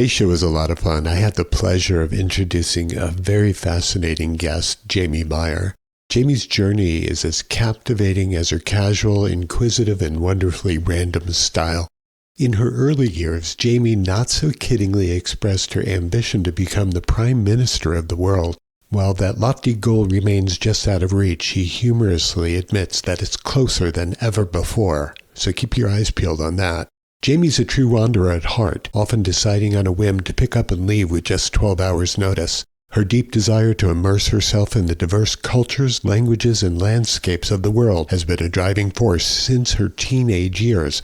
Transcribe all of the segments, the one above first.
Today's show was a lot of fun. I had the pleasure of introducing a very fascinating guest, Jamie Meyer. Jamie's journey is as captivating as her casual, inquisitive, and wonderfully random style. In her early years, Jamie not so kiddingly expressed her ambition to become the Prime Minister of the world. While that lofty goal remains just out of reach, she humorously admits that it's closer than ever before. So keep your eyes peeled on that. Jamie's a true wanderer at heart, often deciding on a whim to pick up and leave with just 12 hours' notice. Her deep desire to immerse herself in the diverse cultures, languages, and landscapes of the world has been a driving force since her teenage years.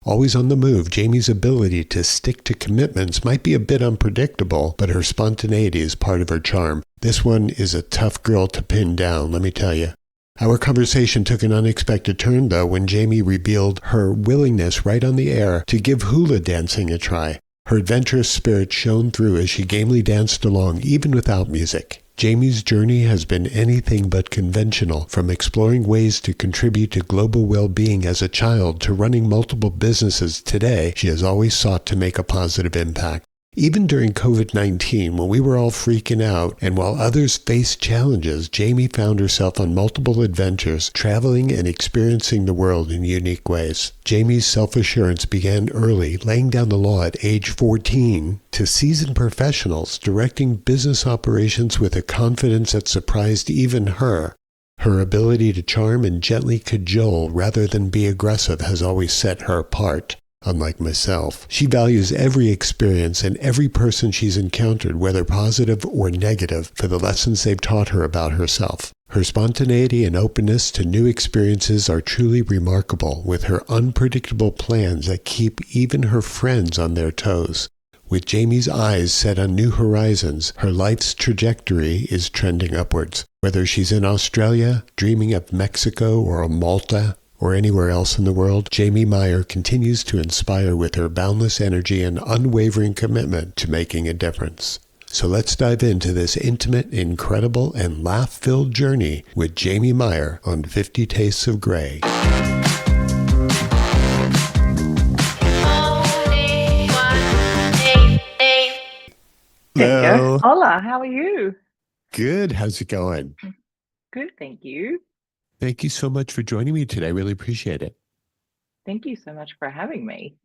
Always on the move, Jamie's ability to stick to commitments might be a bit unpredictable, but her spontaneity is part of her charm. This one is a tough girl to pin down, let me tell you. Our conversation took an unexpected turn, though, when Jamie revealed her willingness right on the air to give hula dancing a try. Her adventurous spirit shone through as she gamely danced along, even without music. Jamie's journey has been anything but conventional, from exploring ways to contribute to global well-being as a child to running multiple businesses today. She has always sought to make a positive impact. Even during COVID-19, when we were all freaking out, and while others faced challenges, Jamie found herself on multiple adventures, traveling and experiencing the world in unique ways. Jamie's self-assurance began early, laying down the law at age 14, to seasoned professionals, directing business operations with a confidence that surprised even her. Her ability to charm and gently cajole rather than be aggressive has always set her apart. Unlike myself, she values every experience and every person she's encountered, whether positive or negative, for the lessons they've taught her about herself. Her spontaneity and openness to new experiences are truly remarkable, with her unpredictable plans that keep even her friends on their toes. With Jamie's eyes set on new horizons, her life's trajectory is trending upwards. Whether she's in Australia, dreaming of Mexico or Malta, or anywhere else in the world, Jamie Meyer continues to inspire with her boundless energy and unwavering commitment to making a difference. So let's dive into this intimate, incredible, and laugh-filled journey with Jamie Meyer on 50 Tastes of Grey. There you go. Hello. Hola, how are you? Good. How's it going? Good, thank you. Thank you so much for joining me today. I really appreciate it. Thank you so much for having me.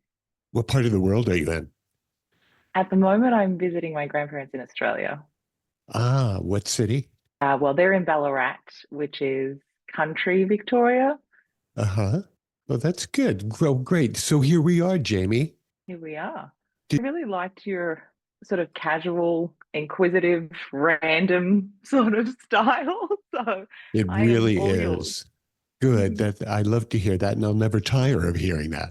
What part of the world are you in? At the moment, I'm visiting my grandparents in Australia. Ah, what city? Well, they're in Ballarat, which is country Victoria. Uh-huh. Well, that's good. Well, great. So here we are, Jamie. Here we are. I Did- really liked your sort of casual, inquisitive, random sort of style. So It I am really all yours. is. Good. That I love to hear that, and I'll never tire of hearing that.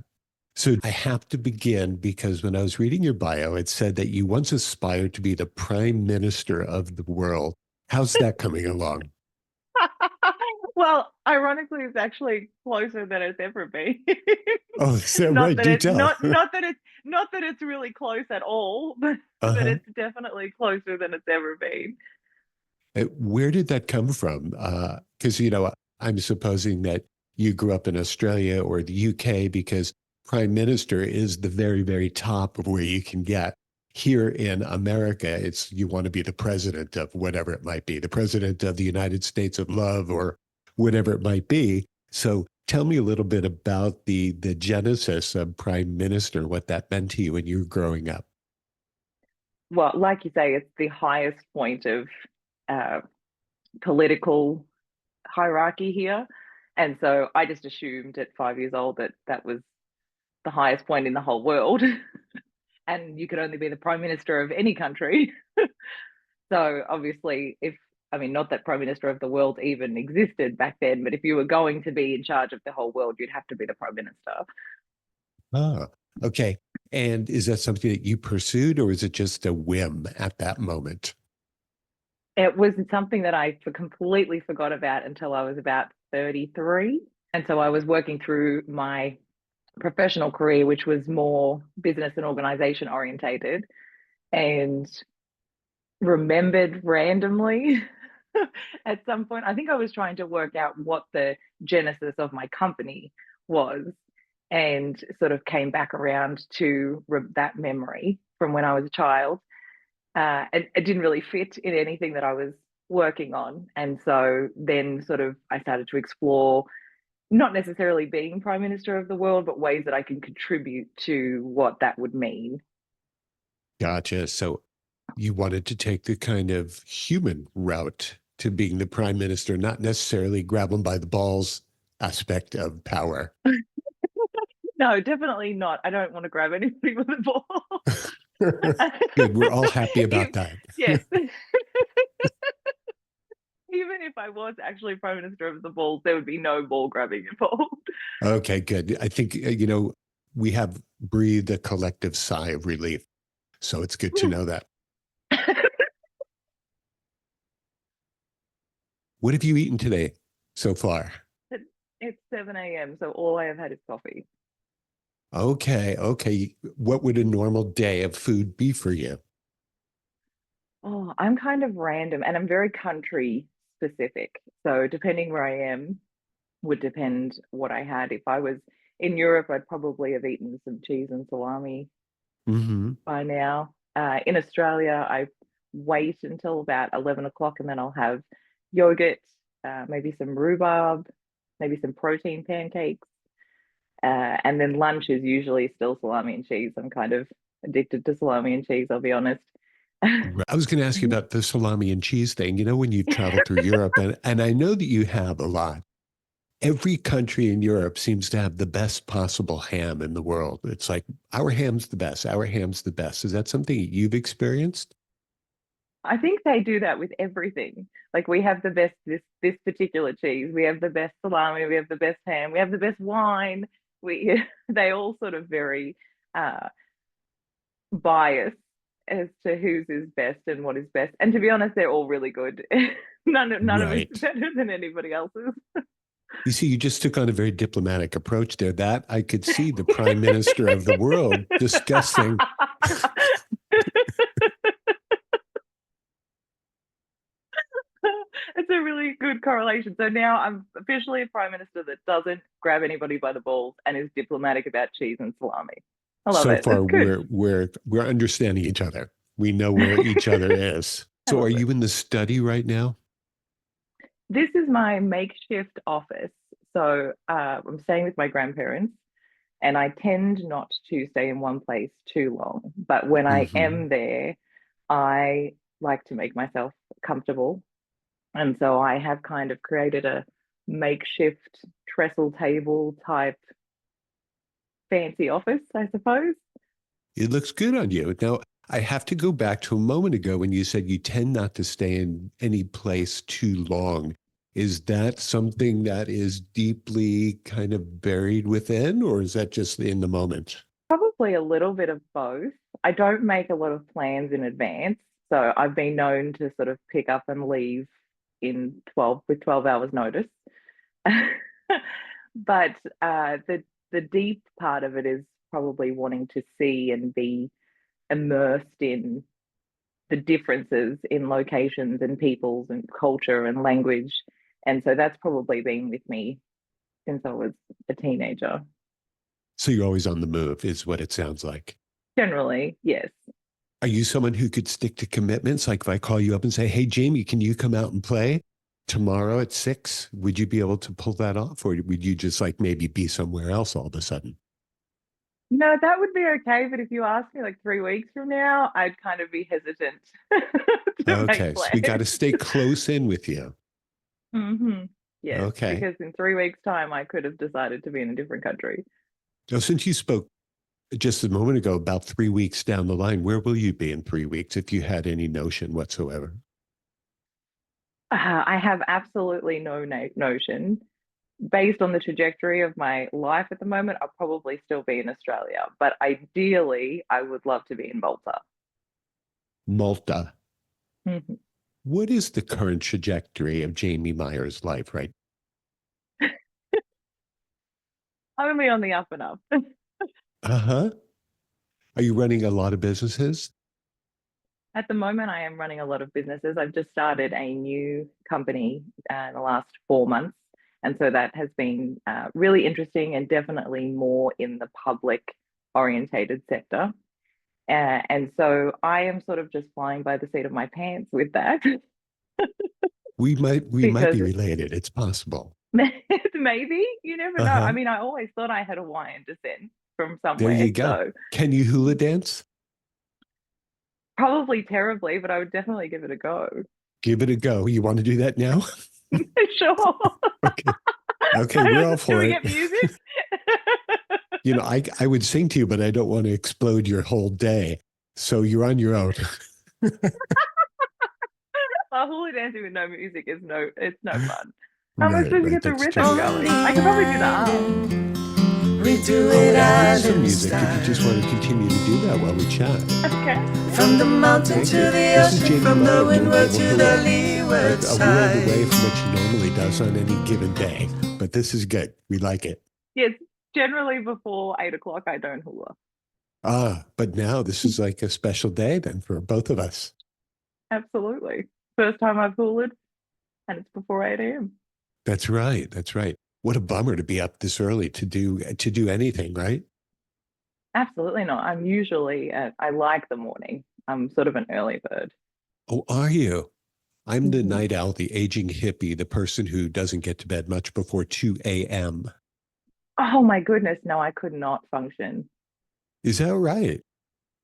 So I have to begin because when I was reading your bio, it said that you once aspired to be the Prime Minister of the world. How's that coming along? Well, ironically, it's actually closer than it's ever been. Oh, is that Not right? that Do it's tell. not that it's really close at all, but Uh-huh. it's definitely closer than it's ever been. Where did that come from? Because, I'm supposing that you grew up in Australia or the UK because prime minister is the very, very top of where you can get. Here in America, it's you want to be the president of whatever it might be, the president of the United States of Love or whatever it might be. So tell me a little bit about the genesis of prime minister, what that meant to you when you were growing up. Well, like you say, it's the highest point of uh, political hierarchy here, and so I just assumed at 5 years old that that was the highest point in the whole world, and you could only be the prime minister of any country. So obviously, if I mean, not that prime minister of the world even existed back then, but if you were going to be in charge of the whole world, you'd have to be the prime minister. Ah, okay. And is that something that you pursued, or is it just a whim at that moment? It was something that I completely forgot about until I was about 33. And so I was working through my professional career, which was more business and organization orientated, and remembered randomly at some point. I think I was trying to work out what the genesis of my company was and sort of came back around to that memory. from when I was a child. It didn't really fit in anything that I was working on. And so then sort of I started to explore not necessarily being Prime Minister of the world, but ways that I can contribute to what that would mean. Gotcha. So you wanted to take the kind of human route to being the prime minister, not necessarily grab them by the balls aspect of power. No, definitely not. I don't want to grab anybody with a ball. Good. We're all happy about that. Yes. Even if I was actually Prime Minister of the balls, there would be no ball grabbing involved. Okay, good. I think, we have breathed a collective sigh of relief. So it's good to know that. What have you eaten today so far? It's 7 a.m., so all I have had is coffee. Okay, okay. What would a normal day of food be for you? Oh, I'm kind of random and I'm very country specific. So depending where I am would depend what I had. If I was in Europe, I'd probably have eaten some cheese and salami Hmm. by now. In Australia, I wait until about 11 o'clock and then I'll have yogurt, maybe some rhubarb, maybe some protein pancakes. And then lunch is usually still salami and cheese. I'm kind of addicted to salami and cheese, I'll be honest. I was going to ask you about the salami and cheese thing. When you travel through Europe, and I know that you have a lot, every country in Europe seems to have the best possible ham in the world. It's like, our ham's the best. Our ham's the best. Is that something you've experienced? I think they do that with everything. Like we have the best this particular cheese, we have the best salami, we have the best ham, we have the best wine. We they all sort of very uh biased as to whose is best and what is best. And to be honest, they're all really good. None of it's Right. better than anybody else's. You see, you just took on a very diplomatic approach there. That I could see the prime minister of the world discussing. It's a really good correlation. So now I'm officially a prime minister that doesn't grab anybody by the balls and is diplomatic about cheese and salami. I love So it. It's far, good. we're understanding each other. We know where each other is. I So, are love it. you in the study right now? This is my makeshift office. So I'm staying with my grandparents, and I tend not to stay in one place too long. But when I Hmm. am there, I like to make myself comfortable. And so I have kind of created a makeshift trestle table type fancy office, I suppose. It looks good on you. Now, I have to go back to a moment ago when you said you tend not to stay in any place too long. Is that something that is deeply kind of buried within, or is that just in the moment? Probably a little bit of both. I don't make a lot of plans in advance. So I've been known to sort of pick up and leave in 12 hours notice. But the deep part of it is probably wanting to see and be immersed in the differences in locations and peoples and culture and language. And so that's probably been with me since I was a teenager. So you're always on the move, is what it sounds like. Generally, yes. Are you someone who could stick to commitments? Like if I call you up and say, hey, Jamie, can you come out and play tomorrow at 6? Would you be able to pull that off? Or would you just like maybe be somewhere else all of a sudden? No, that would be okay. But if you ask me like 3 weeks from now, I'd kind of be hesitant to make Okay. So we got to plans. stay close in with you. Hmm. Yes, Okay. because in 3 weeks' time, I could have decided to be in a different country. Now, since you spoke just a moment ago about 3 weeks down the line, where will you be in 3 weeks if you had any notion whatsoever? I have absolutely no notion. Based on the trajectory of my life at the moment, I'll probably still be in Australia. But ideally, I would love to be in Malta. Malta. Mhm. What is the current trajectory of Jamie Meyer's life, right? Only on the up and up. Uh huh. Are you running a lot of businesses? At the moment, I am running a lot of businesses. I've just started a new company in the last 4 months. And so that has been really interesting and definitely more in the public orientated sector. And so I am sort of just flying by the seat of my pants with that We might because be related. It's possible. maybe you never know. I Uh-huh. mean, I always thought I had Hawaiian descent from There somewhere, you go. so Can you hula dance? probably terribly, but I would definitely give it a go. Give it a go. You want to do that now? Sure. Okay. Okay, we're all Should for we it. get music? I would sing to you, but I don't want to explode your whole day. So you're on your own. Hula dancing with no music is it's no fun. How am I Right, supposed to right. get the That's true. rhythm going? I could probably do the arms. We do I'll it add in out some in music if you just style. want to continue to do that while we chat. Okay. From the mountain Thank to you. the This is ocean, Jamie from the Meyer doing windward Global to the Hula, leeward a world away side. from what she normally does on any given day. But this is good. We like it. Yes, generally before 8 o'clock, I don't hula. But now this is like a special day then for both of us. Absolutely. First time I've hulaed, and it's before 8 a.m. That's right. That's right. What a bummer to be up this early to do anything, right? Absolutely not. I like the morning. I'm sort of an early bird. Oh, are you? I'm the Mhm. night owl, the aging hippie, the person who doesn't get to bed much before 2 a.m. Oh my goodness, no, I could not function. Is that right?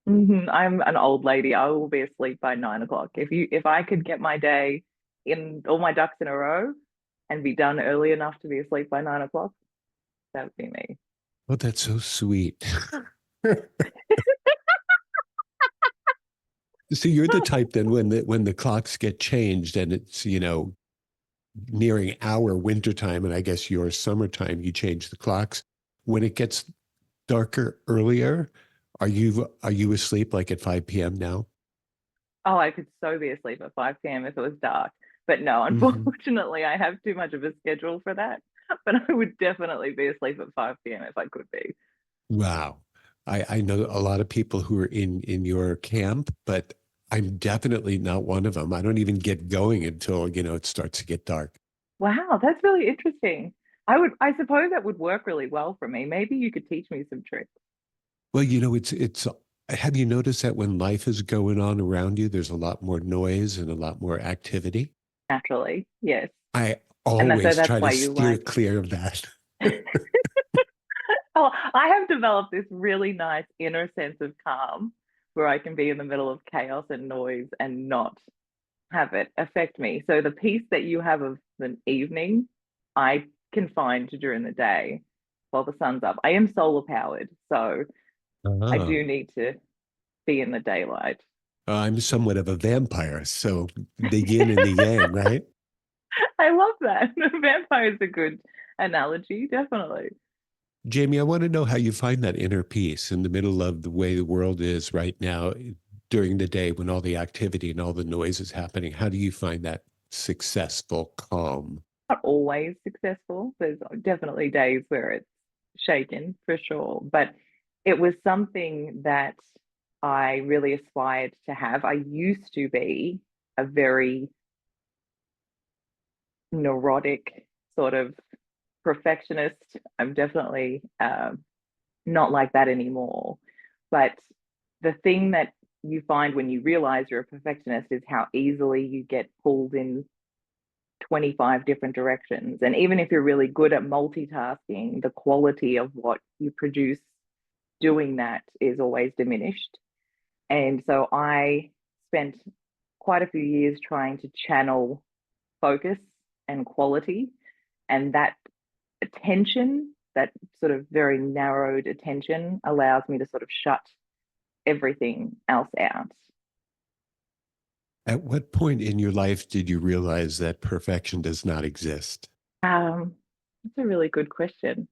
I'm an old lady. I will be asleep by 9 o'clock. If I could get my day in all my ducks in a row and be done early enough to be asleep by 9 o'clock, that would be me. Oh, that's so sweet. So you're the type then when the clocks get changed and it's, nearing our wintertime and I guess your summertime, you change the clocks. When it gets darker earlier, are you asleep like at 5 p.m. now? Oh, I could so be asleep at 5 p.m. if it was dark. But no, Hmm. unfortunately, I have too much of a schedule for that. But I would definitely be asleep at 5 p.m. if I could be. Wow. I know a lot of people who are in your camp, but I'm definitely not one of them. I don't even get going until, it starts to get dark. Wow, that's really interesting. I suppose that would work really well for me. Maybe you could teach me some tricks. Well, have you noticed that when life is going on around you, there's a lot more noise and a lot more activity? Naturally, yes. I And so always that's try why to you steer like. clear of that. Oh, I have developed this really nice inner sense of calm where I can be in the middle of chaos and noise and not have it affect me. So the peace that you have of the evening, I can find during the day while the sun's up. I am solar powered, so I Oh. do need to be in the daylight. I'm somewhat of a vampire, so the yin and the yang, right? I love that. Vampire is a good analogy, definitely. Jamie, I want to know how you find that inner peace in the middle of the way the world is right now during the day when all the activity and all the noise is happening. How do you find that successful calm? Not always successful. There's definitely days where it's shaken for sure, but it was something that I really aspired to have. I used to be a very neurotic sort of perfectionist. I'm definitely not like that anymore. But the thing that you find when you realize you're a perfectionist is how easily you get pulled in 25 different directions. And even if you're really good at multitasking, the quality of what you produce doing that is always diminished. And so I spent quite a few years trying to channel focus and quality. And that attention, that sort of very narrowed attention, allows me to sort of shut everything else out. At what point in your life did you realize that perfection does not exist? That's a really good question.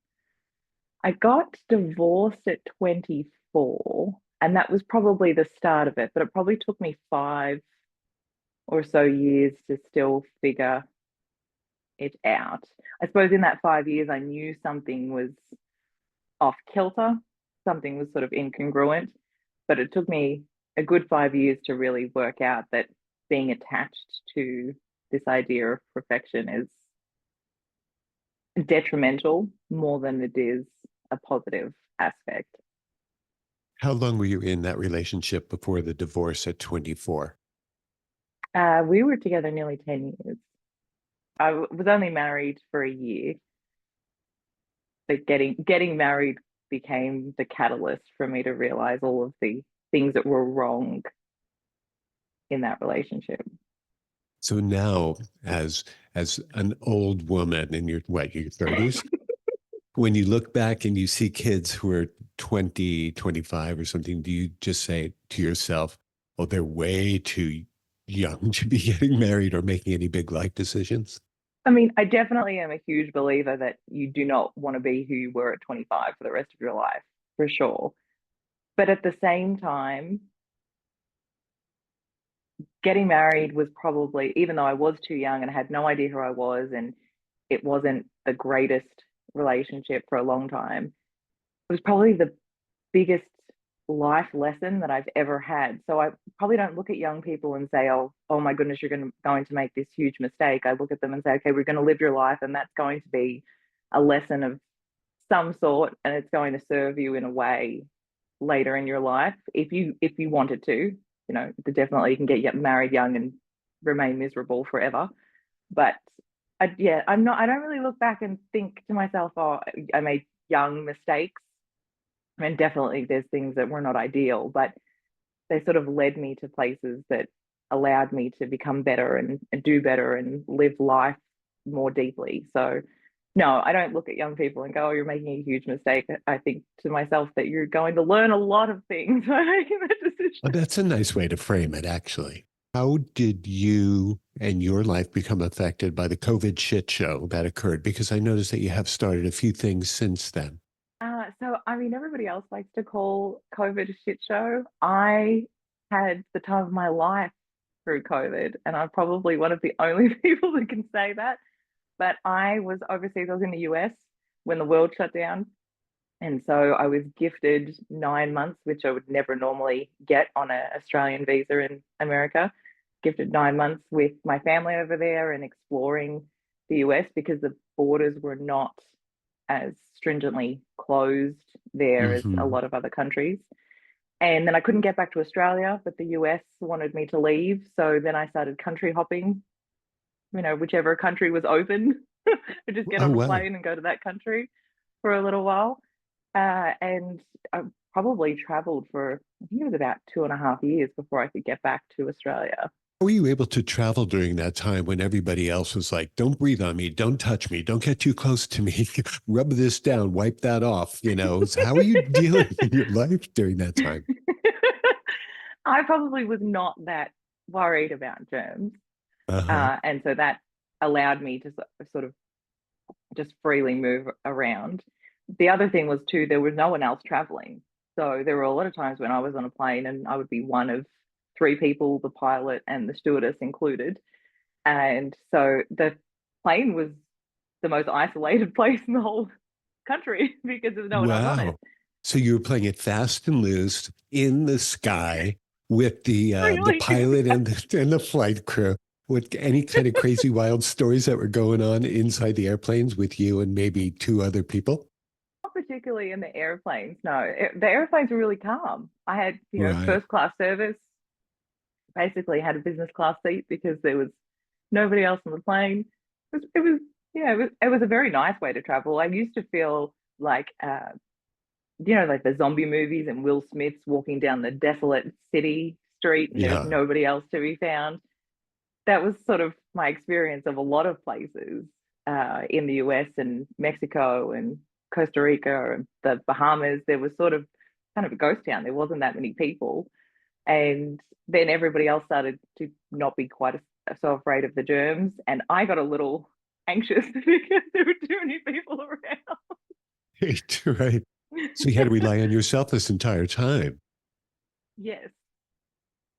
I got divorced at 24, and that was probably the start of it, but it probably took me 5 or so years to still figure it out. I suppose in that 5 years, I knew something was off kilter, something was sort of incongruent, but it took me a good 5 years to really work out that being attached to this idea of perfection is detrimental more than it is a positive aspect. How long were you in that relationship before the divorce at 24? We were together nearly 10 years. Was only married for a year, but getting married became the catalyst for me to realize all of the things that were wrong in that relationship. So now, as an old woman in your 30s, when you look back and you see kids who are 20, 25 or something, do you just say to yourself, oh, they're way too young to be getting married or making any big life decisions? I mean, I definitely am a huge believer that you do not want to be who you were at 25 for the rest of your life, for sure. But at the same time, getting married was probably, even though I was too young and I had no idea who I was, and it wasn't the greatest relationship for a long time, it was probably the biggest life lesson that I've ever had. So I probably don't look at young people and say, oh my goodness, you're going to make this huge mistake. I look at them and say, okay, we're going to live your life, and that's going to be a lesson of some sort, and it's going to serve you in a way later in your life if you wanted to. You know, definitely you can get married young and remain miserable forever. But I don't really look back and think to myself, oh, I made young mistakes. And definitely there's things that were not ideal, but they sort of led me to places that allowed me to become better and do better and live life more deeply. So no, I don't look at young people and go, oh, you're making a huge mistake. I think to myself that you're going to learn a lot of things by making that decision. Well, that's a nice way to frame it, actually. How did you and your life become affected by the COVID shit show that occurred? Because I noticed that you have started a few things since then. So, I mean, everybody else likes to call COVID a shit show. I had the time of my life through COVID, and I'm probably one of the only people that can say that. But I was overseas, I was in the US when the world shut down. And so I was gifted 9 months, which I would never normally get on an Australian visa in America. Gifted 9 months with my family over there and exploring the US because the borders were not as stringently closed there as a Hmm. lot of other countries. And then I couldn't get back to Australia, but the US wanted me to leave. So then I started country hopping, whichever country was open, I just get Oh, on a wow. plane and go to that country for a little while. And I probably traveled for, I think it was about 2.5 years before I could get back to Australia. How were you able to travel during that time when everybody else was like, don't breathe on me, don't touch me, don't get too close to me, rub this down, wipe that off? So how are you dealing in your life during that time? I probably was not that worried about germs. Uh-huh. And so that allowed me to sort of just freely move around. The other thing was too, there was no one else traveling. So there were a lot of times when I was on a plane and I would be one of three people, the pilot and the stewardess included. And so the plane was the most isolated place in the whole country because there's no one else on it. Wow. So you were playing it fast and loose in the sky with the Really? pilot and the flight crew. With any kind of crazy wild stories that were going on inside the airplanes with you and maybe two other people? Not particularly in the airplanes. No, the airplanes were really calm. I had, Right. first class service, basically had a business class seat because there was nobody else on the plane. It was a very nice way to travel. I used to feel like, like the zombie movies and Will Smith's walking down the desolate city street and there was Yeah. nobody else to be found. That was sort of my experience of a lot of places in the US and Mexico and Costa Rica and the Bahamas. There was sort of kind of a ghost town. There wasn't that many people. And then everybody else started to not be quite so afraid of the germs. And I got a little anxious because there were too many people around. Right. So you had to rely on yourself this entire time. Yes,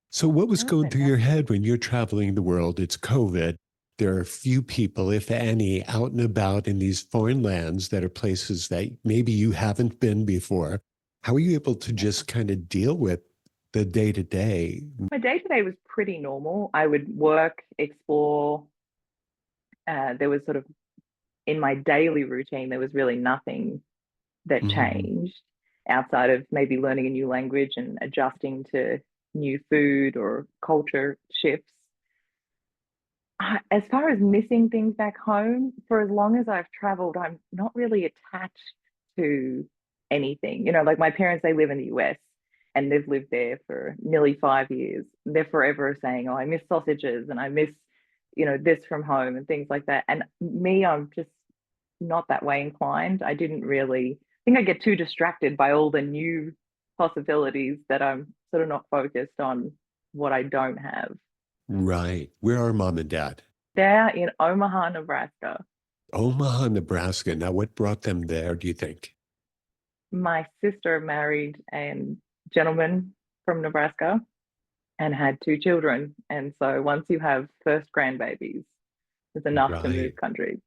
So what was that was going through your fantastic. head when you're traveling the world? It's COVID. There are few people, if any, out and about in these foreign lands that are places that maybe you haven't been before. How are you able to Yeah. just kind of deal with the day to day? My day to day was pretty normal. I would work, explore. There was sort of in my daily routine, there was really nothing that Mhm. changed. outside of maybe learning a new language and adjusting to new food or culture shifts. As far as missing things back home, for as long as I've traveled, I'm not really attached to anything. Like my parents, they live in the US and they've lived there for nearly 5 years. They're forever saying, "Oh, I miss sausages and I miss, this from home," and things like that. And me, I'm just not that way inclined. I didn't really think I get too distracted by all the new possibilities that I'm sort of not focused on what I don't have. Right. Where are mom and dad? They're in Omaha, Nebraska. Omaha, Nebraska. Now, what brought them there, do you think? My sister married a gentleman from Nebraska and had two children. And so once you have first grandbabies, it's enough to Right. move countries.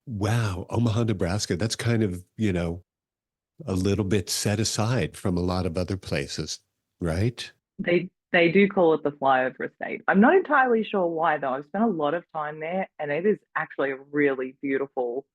Wow. Omaha, Nebraska. That's kind of, a little bit set aside from a lot of other places, right? They do call it the flyover state. I'm not entirely sure why though. I've spent a lot of time there and it is actually a really beautiful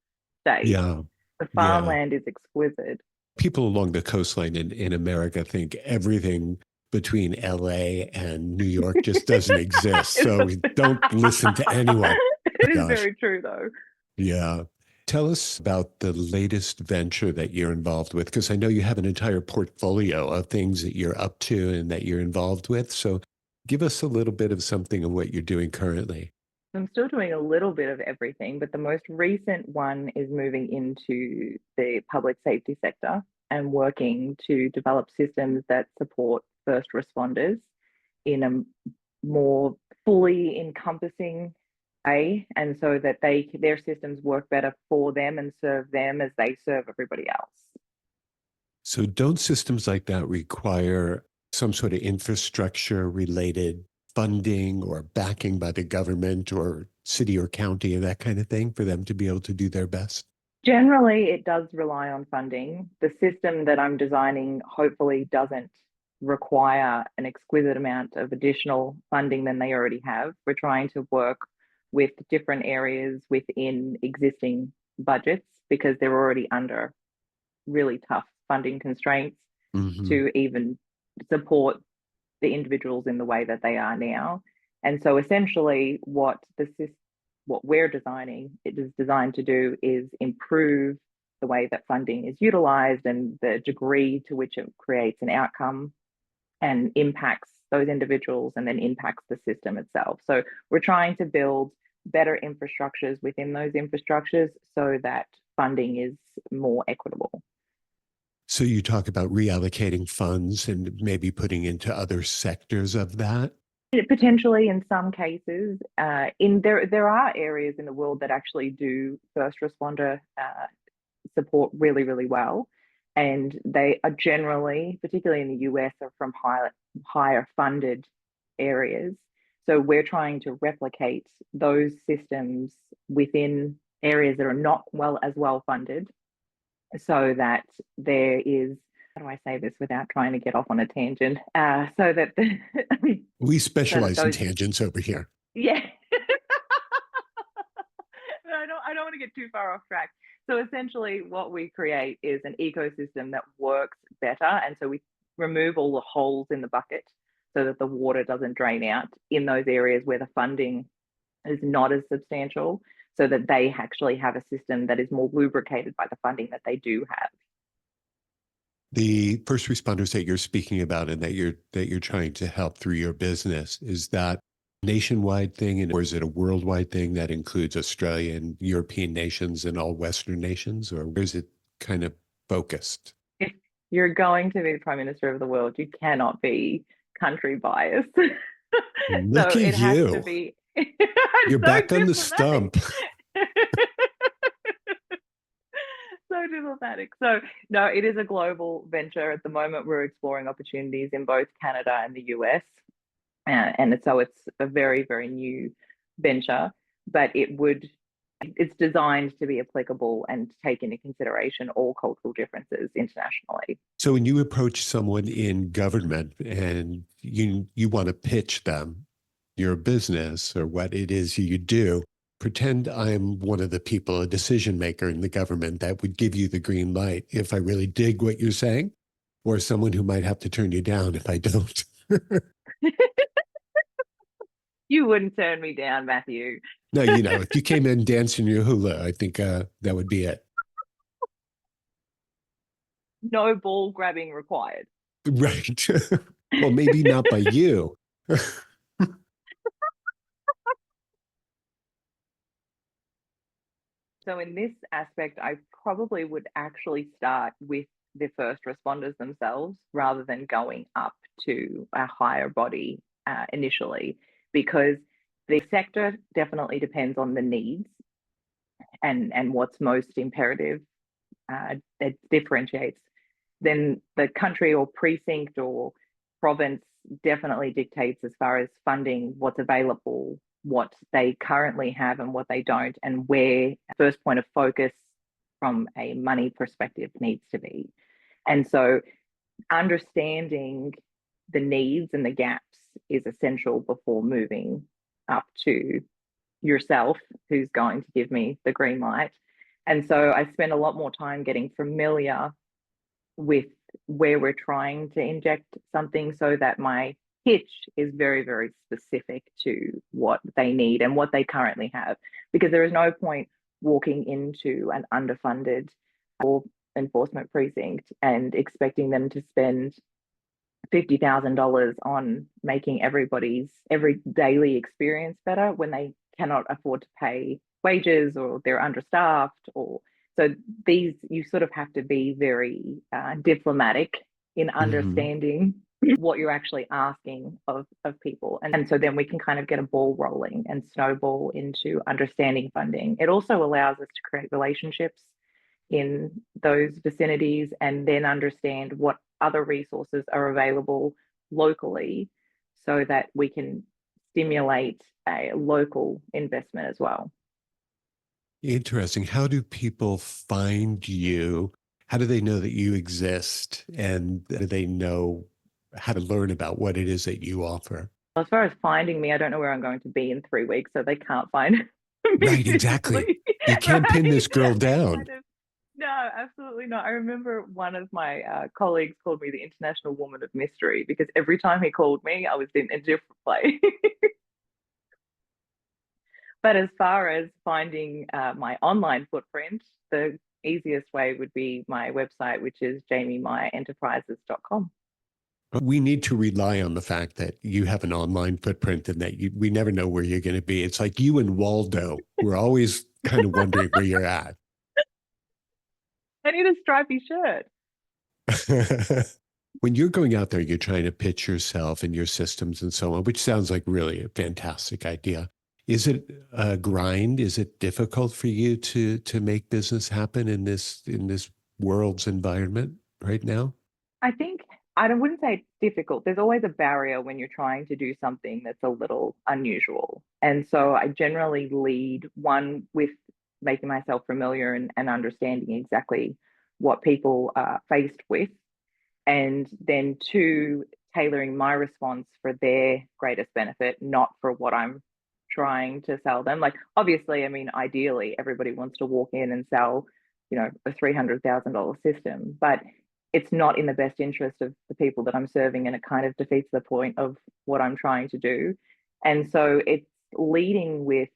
state. Yeah. The Yeah. farmland is exquisite. People along the coastline in America think everything between LA and New York just doesn't exist. So don't listen to anyone. It is Gosh. very true though. Yeah. Tell us about the latest venture that you're involved with, because I know you have an entire portfolio of things that you're up to and that you're involved with. So give us a little bit of something of what you're doing currently. I'm still doing a little bit of everything, but the most recent one is moving into the public safety sector and working to develop systems that support first responders in a more fully encompassing way, and so that their systems work better for them and serve them as they serve everybody else. So don't systems like that require some sort of infrastructure related funding or backing by the government or city or county and that kind of thing for them to be able to do their best? Generally, it does rely on funding. The system that I'm designing hopefully doesn't require an exquisite amount of additional funding than they already have. We're trying to work with different areas within existing budgets because they're already under really tough funding constraints Mm-hmm. to even support the individuals in the way that they are now. And so essentially what we're designing, it is designed to do is improve the way that funding is utilized and the degree to which it creates an outcome and impacts those individuals and then impacts the system itself. So we're trying to build better infrastructures within those infrastructures so that funding is more equitable. So you talk about reallocating funds and maybe putting into other sectors of that. Potentially, in some cases, there are areas in the world that actually do first responder support really, really well, and they are generally, particularly in the US, are from higher funded areas. So we're trying to replicate those systems within areas that are not as well funded, so that there is, how do I say this without trying to get off on a tangent? So that We so that specialize in those, tangents over here. yeah. I don't want to get too far off track. So essentially what we create is an ecosystem that works better. And so we remove all the holes in the bucket so that the water doesn't drain out in those areas where the funding is not as substantial, so that they actually have a system that is more lubricated by the funding that they do have. The first responders that you're speaking about and that you're trying to help through your business, is that a nationwide thing, or is it a worldwide thing that includes Australian, European nations, and all Western nations, or where is it kind of focused? If you're going to be the Prime Minister of the world, you cannot be country biased. Look So at it has to you. be. You're so back on the diplomatic. stump. So diplomatic. So no, it is a global venture. At the moment, we're exploring opportunities in both Canada and the US. And so it's a very, very new venture, but it's designed to be applicable and take into consideration all cultural differences internationally. So when you approach someone in government and you want to pitch them your business or what it is you do, pretend I'm one of the people, a decision maker in the government that would give you the green light if I really dig what you're saying, or someone who might have to turn you down if I don't. You wouldn't turn me down, Matthew. No, if you came in dancing your hula, I think that would be it. No ball grabbing required. Right. Well, maybe not by you. So in this aspect, I probably would actually start with the first responders themselves rather than going up to a higher body initially, because the sector definitely depends on the needs and what's most imperative. It differentiates. Then the country or precinct or province definitely dictates as far as funding, what's available, what they currently have and what they don't, and where first point of focus from a money perspective needs to be. And so understanding the needs and the gaps is essential before moving up to yourself, who's going to give me the green light. And so I spend a lot more time getting familiar with where we're trying to inject something so that my pitch is very, very specific to what they need and what they currently have. Because there is no point walking into an underfunded law enforcement precinct and expecting them to spend $50,000 on making everybody's every daily experience better when they cannot afford to pay wages or they're understaffed. Or so these, you sort of have to be very diplomatic in understanding what you're actually asking of people. And so then we can kind of get a ball rolling and snowball into understanding funding. It also allows us to create relationships in those vicinities and then understand what other resources are available locally so that we can stimulate a local investment as well. Interesting. How do people find you? How do they know that you exist? And do they know how to learn about what it is that you offer? As far as finding me, I don't know where I'm going to be in 3 weeks, so they can't find me. Right, exactly. You can't pin this girl down. No, absolutely not. I remember one of my colleagues called me the International Woman of Mystery because every time he called me, I was in a different place. But as far as finding my online footprint, the easiest way would be my website, which is jamiemeyerinterprises.com. We need to rely on the fact that you have an online footprint and that we never know where you're going to be. It's like you and Waldo. We're always kind of wondering where you're at. I need a stripy shirt. When you're going out there, you're trying to pitch yourself and your systems and so on, which sounds like really a fantastic idea. Is it a grind? Is it difficult for you to make business happen in this world's environment right now? I think I wouldn't say it's difficult. There's always a barrier when you're trying to do something that's a little unusual. And so I generally lead one with making myself familiar and understanding exactly what people are faced with. And then two, tailoring my response for their greatest benefit, not for what I'm trying to sell them. Like, obviously, I mean, ideally, everybody wants to walk in and sell, a $300,000 system, but it's not in the best interest of the people that I'm serving, and it kind of defeats the point of what I'm trying to do. And so it's leading with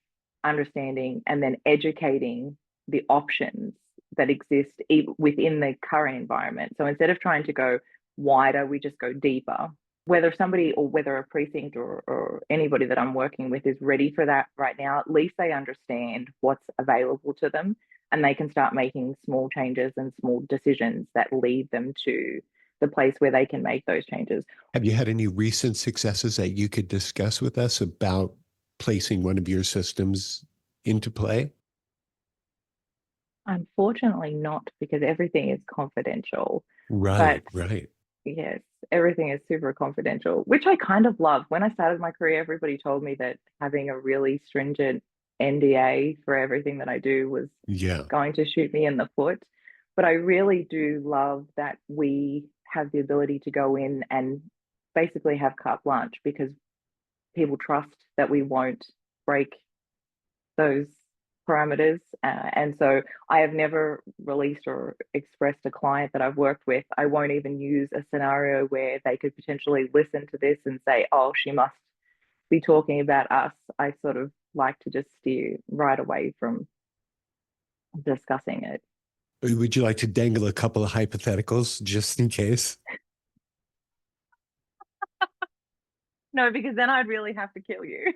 understanding and then educating the options that exist within the current environment. So instead of trying to go wider, we just go deeper. Whether somebody or whether a precinct or anybody that I'm working with is ready for that right now, at least they understand what's available to them and they can start making small changes and small decisions that lead them to the place where they can make those changes. Have you had any recent successes that you could discuss with us about placing one of your systems into play? Unfortunately not, because everything is confidential. Right, But right. yes, everything is super confidential, which I kind of love. When I started my career, everybody told me that having a really stringent NDA for everything that I do was going to shoot me in the foot. But I really do love that we have the ability to go in and basically have carte blanche, because people trust that we won't break those parameters. And so I have never released or expressed a client that I've worked with. I won't even use a scenario where they could potentially listen to this and say, oh, she must be talking about us. I sort of like to just steer right away from discussing it. Would you like to dangle a couple of hypotheticals just in case? No, because then I'd really have to kill you.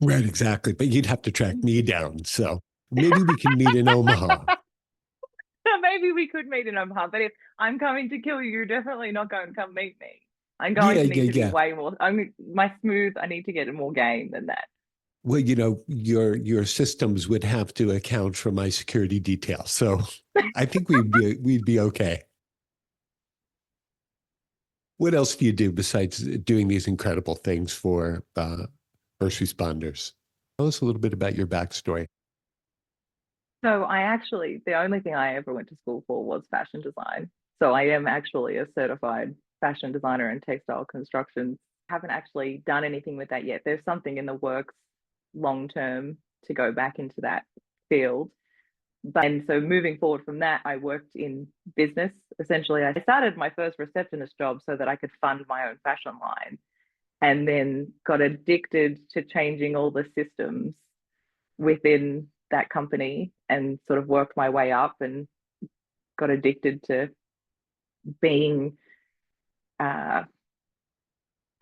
Right, exactly. But you'd have to track me down. So maybe we can meet in Omaha. Maybe we could meet in Omaha, but if I'm coming to kill you, you're definitely not going to come meet me. I'm going to need to be way more. I need to get more game than that. Well, your systems would have to account for my security details. So I think we'd be okay. What else do you do besides doing these incredible things for first responders? Tell us a little bit about your backstory. So the only thing I ever went to school for was fashion design. So I am actually a certified fashion designer in textile construction. Haven't actually done anything with that yet. There's something in the works long term to go back into that field. And so moving forward from that, I worked in business. Essentially, I started my first receptionist job so that I could fund my own fashion line, and then got addicted to changing all the systems within that company and sort of worked my way up and got addicted to being, I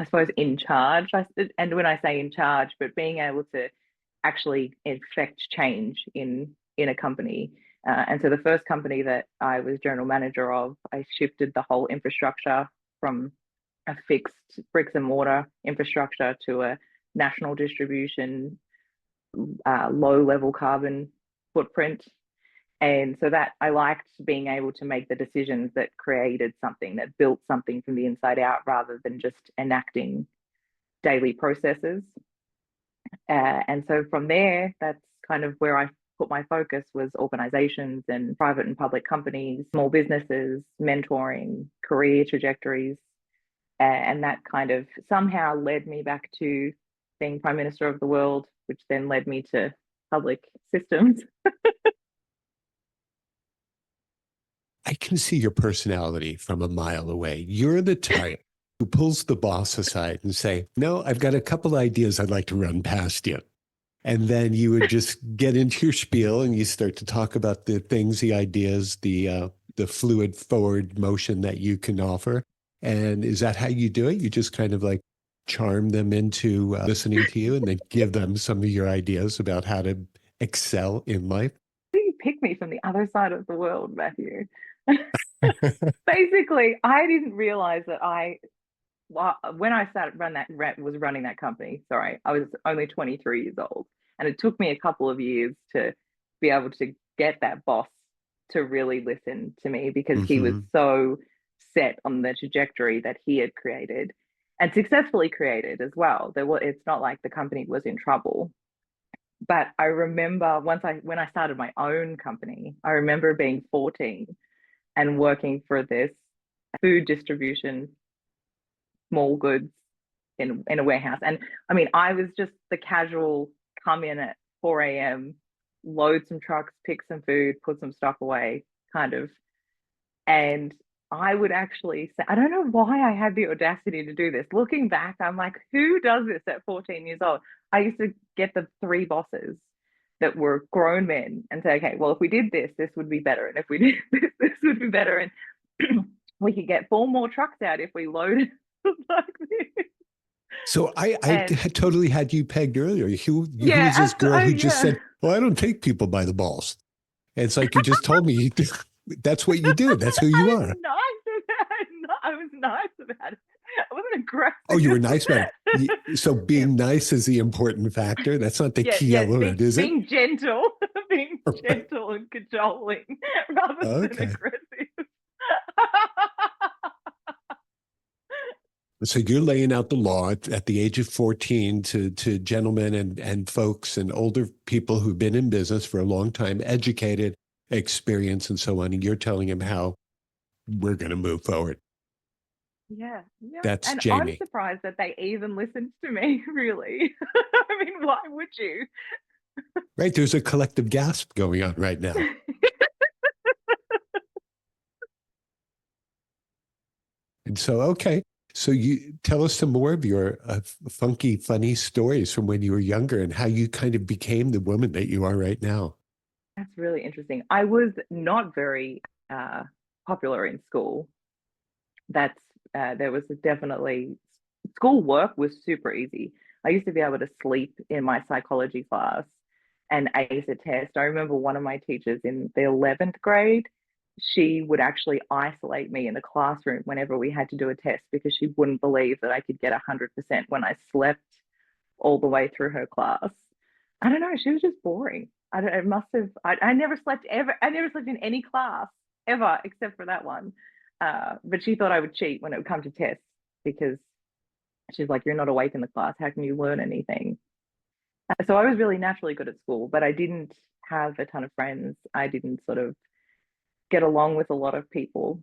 suppose, in charge. And when I say in charge, but being able to actually effect change in a company. And so the first company that I was general manager of, I shifted the whole infrastructure from a fixed bricks and mortar infrastructure to a national distribution, low level carbon footprint. And so that I liked being able to make the decisions that created something, that built something from the inside out rather than just enacting daily processes. And so from there, that's kind of where I put my focus, was organizations and private and public companies, small businesses, mentoring, career trajectories. And that kind of somehow led me back to being Prime Minister of the world, which then led me to public systems. I can see your personality from a mile away. You're the type who pulls the boss aside and say, no, I've got a couple ideas I'd like to run past you. And then you would just get into your spiel and you start to talk about the things, the ideas, the fluid forward motion that you can offer. And is that how you do it? You just kind of like charm them into listening to you and then give them some of your ideas about how to excel in life? You pick me from the other side of the world, Matthew. Basically, I didn't realize that when I was running that company, sorry, I was only 23 years old. And it took me a couple of years to be able to get that boss to really listen to me, because he was so set on the trajectory that he had created and successfully created as well. It's not like the company was in trouble. But I remember when I started my own company, I remember being 14 and working for this food distribution, small goods in a warehouse. And I mean, I was just the casual come in at 4 a.m., load some trucks, pick some food, put some stuff away, kind of. And I would actually say, I don't know why I had the audacity to do this. Looking back, I'm like, who does this at 14 years old? I used to get the 3 bosses that were grown men and say, okay, well, if we did this, this would be better. And if we did this, this would be better. And we could get 4 more trucks out if we loaded like this. So I totally had you pegged earlier. You was this girl who just said, well, I don't take people by the balls. And it's like, you just told me that's what you do. That's who you are. I was nice about it. I wasn't aggressive. Oh, you were nice about it. So being nice is the important factor. That's not the key element, is it? Being gentle, gentle and cajoling rather than aggressive. So you're laying out the law at the age of 14 to gentlemen and folks and older people who've been in business for a long time, educated, experienced, and so on. And you're telling them how we're going to move forward. Yeah. That's and Jamie. I'm surprised that they even listened to me, really. I mean, why would you? Right. There's a collective gasp going on right now. And so, okay. So you tell us some more of your funky, funny stories from when you were younger and how you kind of became the woman that you are right now. That's really interesting. I was not very uh, popular in school. That's There was definitely school work was super easy. I used to be able to sleep in my psychology class and ace a test. I remember one of my teachers in the 11th grade, she would actually isolate me in the classroom whenever we had to do a test because she wouldn't believe that I could get 100% when I slept all the way through her class. I don't know. She was just boring. I don't. It must have. I never slept ever. I never slept in any class ever except for that one. But she thought I would cheat when it would come to tests because she's like, "You're not awake in the class. How can you learn anything?" So I was really naturally good at school, but I didn't have a ton of friends. I didn't sort of get along with a lot of people.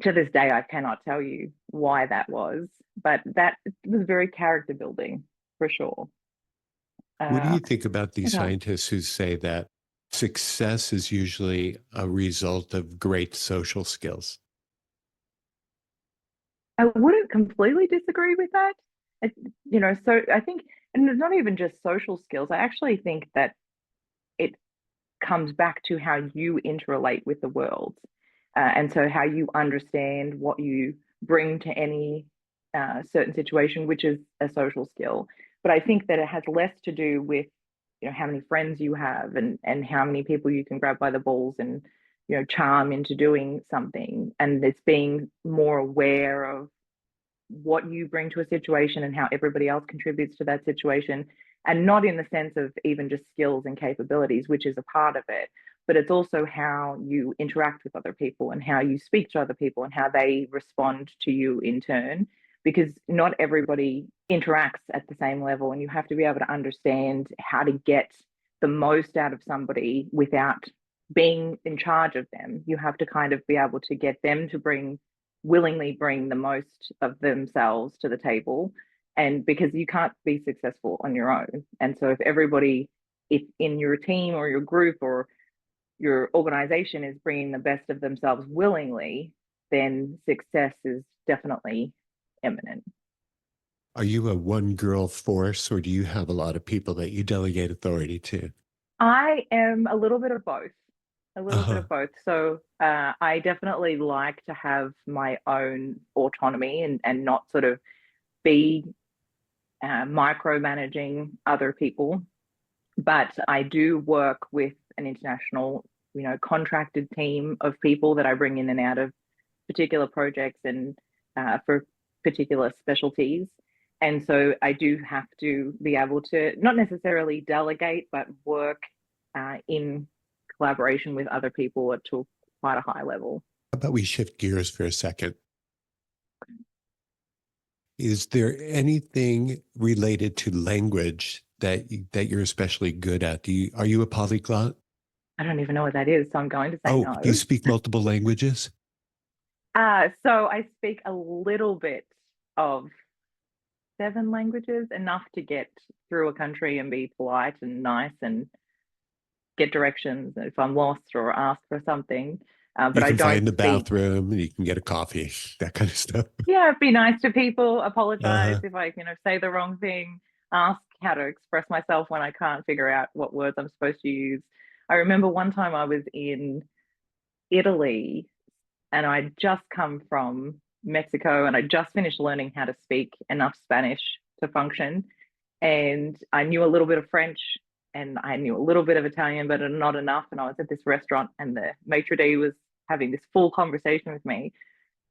To this day, I cannot tell you why that was, but that was very character building for sure. What do Uh, you think about these what else? scientists who say that success is usually a result of great social skills? I wouldn't completely disagree with that. It, so I think, and it's not even just social skills. I actually think that it comes back to how you interrelate with the world. And so how you understand what you bring to any certain situation, which is a social skill. But I think that it has less to do with, how many friends you have and how many people you can grab by the balls and, charm into doing something. And it's being more aware of what you bring to a situation and how everybody else contributes to that situation. And not in the sense of even just skills and capabilities, which is a part of it, but it's also how you interact with other people and how you speak to other people and how they respond to you in turn. Because not everybody interacts at the same level, and you have to be able to understand how to get the most out of somebody without being in charge of them. You have to kind of be able to get them to willingly bring the most of themselves to the table, and because you can't be successful on your own. And so if in your team or your group or your organization is bringing the best of themselves willingly, then success is definitely imminent. Are you a one girl force or do you have a lot of people that you delegate authority to? I am a little bit of both. A little bit Uh-huh. of both. So I definitely like to have my own autonomy and not sort of be micromanaging other people. But I do work with an international, contracted team of people that I bring in and out of particular projects and for particular specialties. And so I do have to be able to not necessarily delegate, but work in collaboration with other people to quite a high level. How about we shift gears for a second? Is there anything related to language that you're especially good at? Are you a polyglot? I don't even know what that is, so I'm going to say Oh, no. you speak multiple languages? So I speak a little bit of 7 languages, enough to get through a country and be polite and nice and get directions if I'm lost or ask for something. You But I can don't find the speak. bathroom, you can get a coffee, that kind of stuff. Yeah, be nice to people, apologize Uh-huh. if I, say the wrong thing, ask how to express myself when I can't figure out what words I'm supposed to use. I remember one time I was in Italy and I'd just come from Mexico and I just finished learning how to speak enough Spanish to function. And I knew a little bit of French and I knew a little bit of Italian, but not enough. And I was at this restaurant and the maitre d' was having this full conversation with me.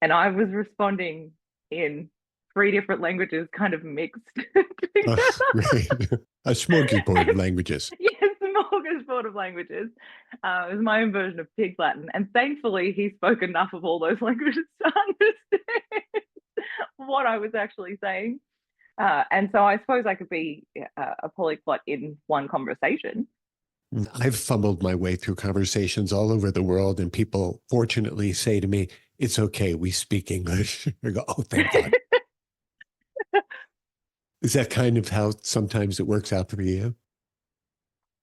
And I was responding in 3 different languages, kind of mixed together. Right. A smorgasbord of languages. Yes, the smorgasbord of languages. It was my own version of Pig Latin. And thankfully, he spoke enough of all those languages to understand what I was actually saying. And so I suppose I could be a polyglot in one conversation. I've fumbled my way through conversations all over the world, and people fortunately say to me, "It's okay, we speak English." I go, "Oh, thank God." Is that kind of how sometimes it works out for you?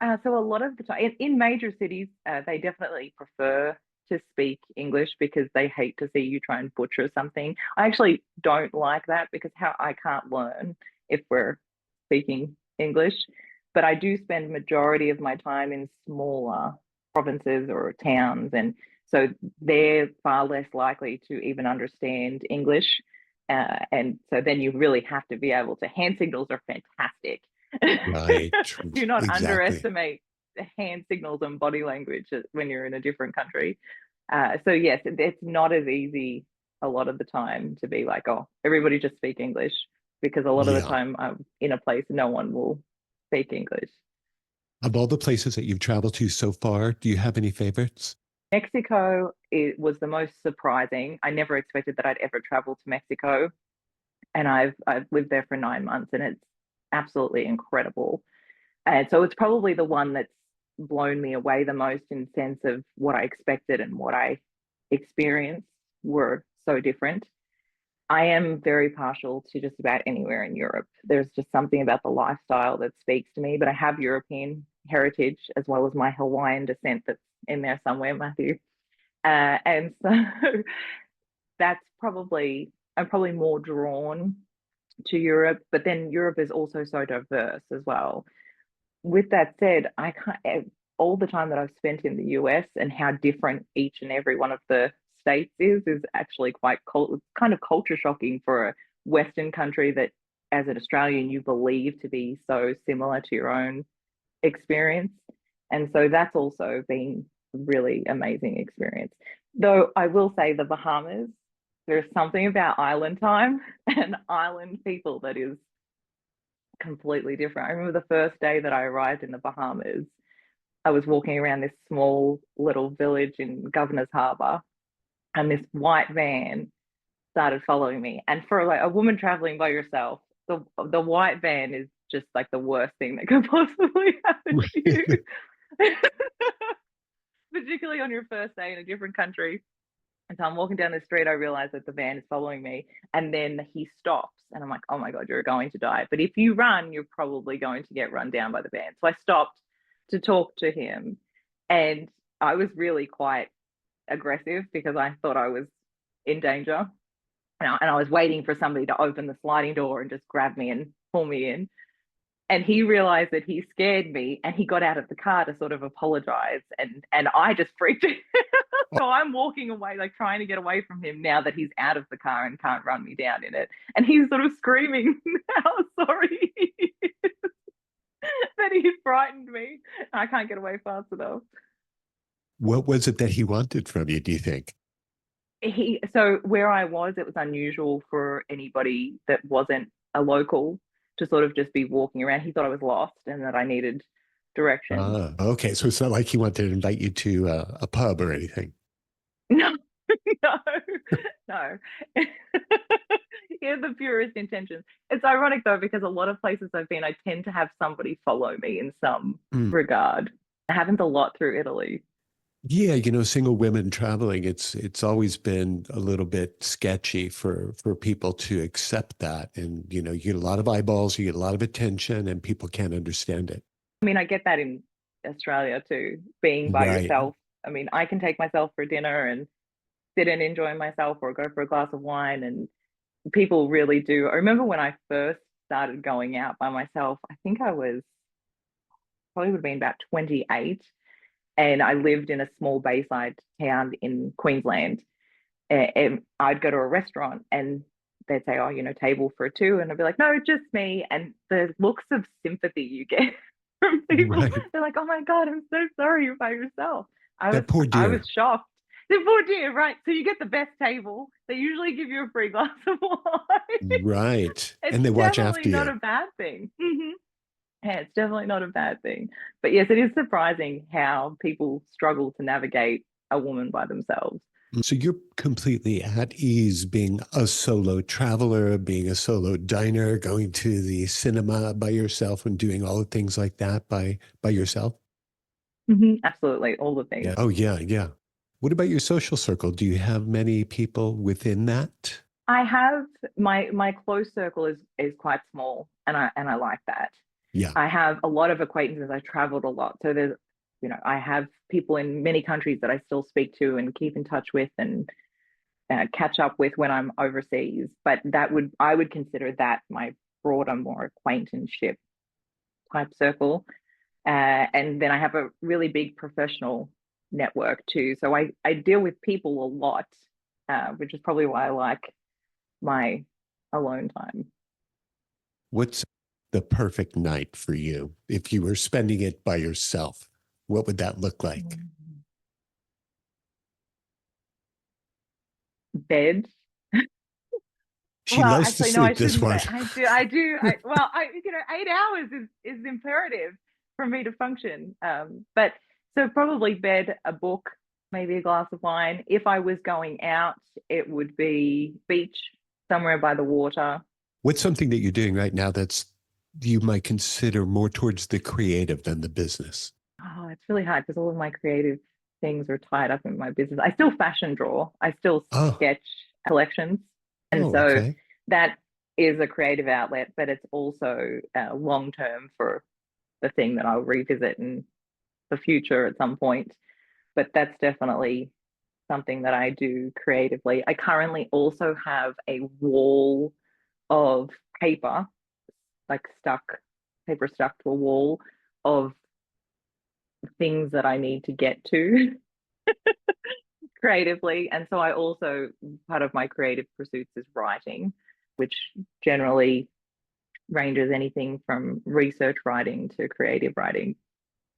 So a lot of the time in major cities, they definitely prefer to speak English because they hate to see you try and butcher something. I actually don't like that because how I can't learn if we're speaking English. But I do spend majority of my time in smaller provinces or towns, and so they're far less likely to even understand English. And so then you really have to be able to. Hand signals are fantastic. Right. Do not Exactly. underestimate the hand signals and body language when you're in a different country. So yes, it's not as easy a lot of the time to be like, oh, everybody just speak English, because a lot of the Yeah. time I'm in a place no one will speak English. Of all the places that you've traveled to so far, do you have any favorites? Mexico, it was the most surprising. I never expected that I'd ever travel to Mexico, and I've lived there for 9 months, and it's absolutely incredible. And so it's probably the one that's blown me away the most in sense of what I expected and what I experienced were so different. I am very partial to just about anywhere in Europe. There's just something about the lifestyle that speaks to me, but I have European heritage as well as my Hawaiian descent that's in there somewhere, Matthew. And so that's probably, I'm probably more drawn to Europe, but then Europe is also so diverse as well. With that said, I can't, all the time that I've spent in the US and how different each and every one of the states is actually quite kind of culture shocking for a Western country that, as an Australian, you believe to be so similar to your own experience. And so that's also been a really amazing experience. Though I will say the Bahamas, there's something about island time and island people that is completely different. I remember the first day that I arrived in the Bahamas, I was walking around this small little village in Governor's Harbour, and this white van started following me. And for like a woman traveling by yourself, the white van is just like the worst thing that could possibly happen to you, particularly on your first day in a different country. And so I'm walking down the street, I realize that the van is following me, and then he stops, and I'm like, oh my God, you're going to die. But if you run, you're probably going to get run down by the van. So I stopped to talk to him, and I was really quite aggressive because I thought I was in danger. And I was waiting for somebody to open the sliding door and just grab me and pull me in. And he realized that he scared me, and he got out of the car to sort of apologize, and I just freaked out. So I'm walking away, like trying to get away from him now that he's out of the car and can't run me down in it. And he's sort of screaming how sorry he is that he frightened me. I can't get away fast enough. What was it that he wanted from you, do you think? So where I was, it was unusual for anybody that wasn't a local to sort of just be walking around. He thought I was lost and that I needed directions. Ah, okay. So it's not like he wanted to invite you to a pub or anything. No, no, no. He had the purest intentions. It's ironic though, because a lot of places I've been, I tend to have somebody follow me in some Mm. regard. It happens a lot through Italy. Yeah, single women traveling, it's always been a little bit sketchy for people to accept that. And you get a lot of eyeballs, you get a lot of attention, and people can't understand it. I mean, I get that in Australia too, being by Right. yourself. I mean, I can take myself for dinner and sit and enjoy myself or go for a glass of wine, and people really do. I remember when I first started going out by myself, I think I was probably would have been about 28, and I lived in a small bayside town in Queensland. And I'd go to a restaurant and they'd say, oh, table for two. And I'd be like, no, just me. And the looks of sympathy you get from people, Right. they're like, oh my God, I'm so sorry you're by yourself. I was That poor I was dear. shocked. The poor dear, right? So you get the best table. They usually give you a free glass of wine. Right. It's And they watch definitely after not you. a bad thing. Yeah, it's definitely not a bad thing. But yes, it is surprising how people struggle to navigate a woman by themselves. So you're completely at ease being a solo traveler, being a solo diner, going to the cinema by yourself and doing all the things like that by yourself? Absolutely, all the Yeah. things. Oh, yeah, yeah. What about your social circle? Do you have many people within that? I have my close circle is quite small, and I like that. Yeah. I have a lot of acquaintances. I traveled a lot. So there's, I have people in many countries that I still speak to and keep in touch with and catch up with when I'm overseas. But I would consider that my broader, more acquaintanceship type circle. And then I have a really big professional network too. So I deal with people a lot, which is probably why I like my alone time. What's the perfect night for you? If you were spending it by yourself, what would that look like? Bed. She Well, loves to actually, no, I sleep, this shouldn't one. say. I do. Well, 8 hours is imperative for me to function. But so probably bed, a book, maybe a glass of wine. If I was going out, it would be beach, somewhere by the water. What's something that you're doing right now that's you might consider more towards the creative than the business? Oh, it's really hard because all of my creative things are tied up in my business. I still fashion draw. I still Oh, sketch collections. And oh, so okay. that is a creative outlet, but it's also long term for the thing that I'll revisit in the future at some point. But that's definitely something that I do creatively. I currently also have a wall of paper, like paper stuck to a wall of things that I need to get to creatively. And so I also, part of my creative pursuits is writing, which generally ranges anything from research writing to creative writing.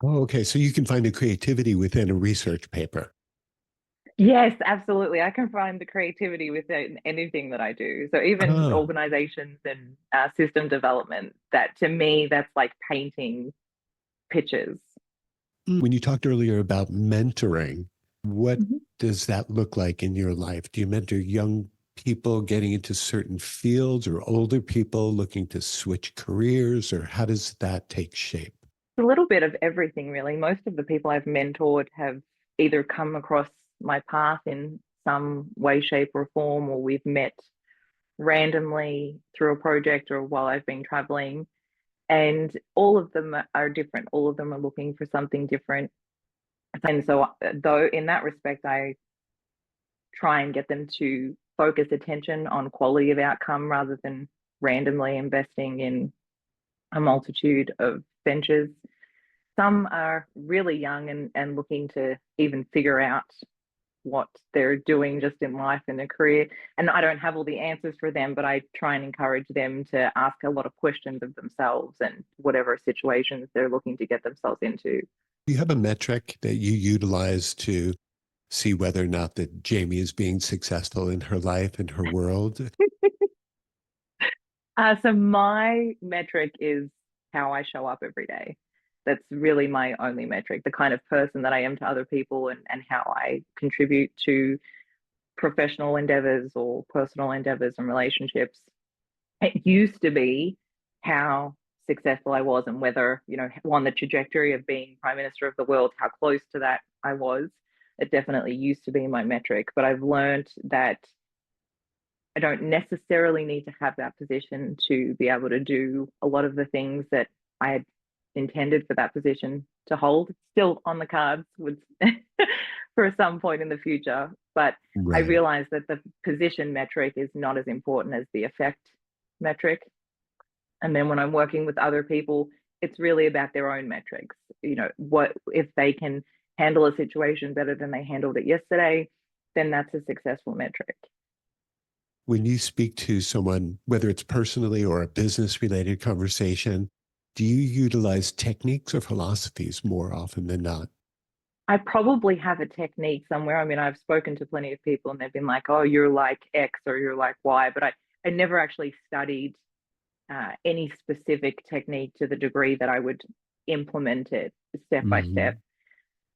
Oh, okay. So you can find the creativity within a research paper. Yes, absolutely. I can find the creativity within anything that I do. So even Oh, organizations and system development, that to me, that's like painting pictures. when you talked earlier about mentoring, what Mhm. does that look like in your life? Do you mentor young people getting into certain fields or older people looking to switch careers, or how does that take shape? A little bit of everything, really. Most of the people I've mentored have either come across my path in some way, shape, or form, or we've met randomly through a project or while I've been traveling. And all of them are different. All of them are looking for something different. And so, though, in that respect, I try and get them to focus attention on quality of outcome rather than randomly investing in a multitude of ventures. Some are really young and looking to even figure out what they're doing just in life and their career. And I don't have all the answers for them, but I try and encourage them to ask a lot of questions of themselves and whatever situations they're looking to get themselves into. Do you have a metric that you utilize to see whether or not that Jamie is being successful in her life and her world? So my metric is how I show up every day. That's really my only metric, the kind of person that I am to other people and how I contribute to professional endeavors or personal endeavors and relationships. It used to be how successful I was and whether, on the trajectory of being Prime Minister of the world, how close to that I was. It definitely used to be my metric, but I've learned that I don't necessarily need to have that position to be able to do a lot of the things that I had intended for that position to hold. It's still on the cards with for some point in the future, but I Right. realized that the position metric is not as important as the effect metric. And then when I'm working with other people, it's really about their own metrics. What if they can handle a situation better than they handled it yesterday, then that's a successful metric. When you speak to someone, whether it's personally or a business related conversation, do you utilize techniques or philosophies more often than not? I probably have a technique somewhere. I mean, I've spoken to plenty of people and they've been like, oh, you're like X or you're like Y, but I never actually studied any specific technique to the degree that I would implement it step by step. Hmm.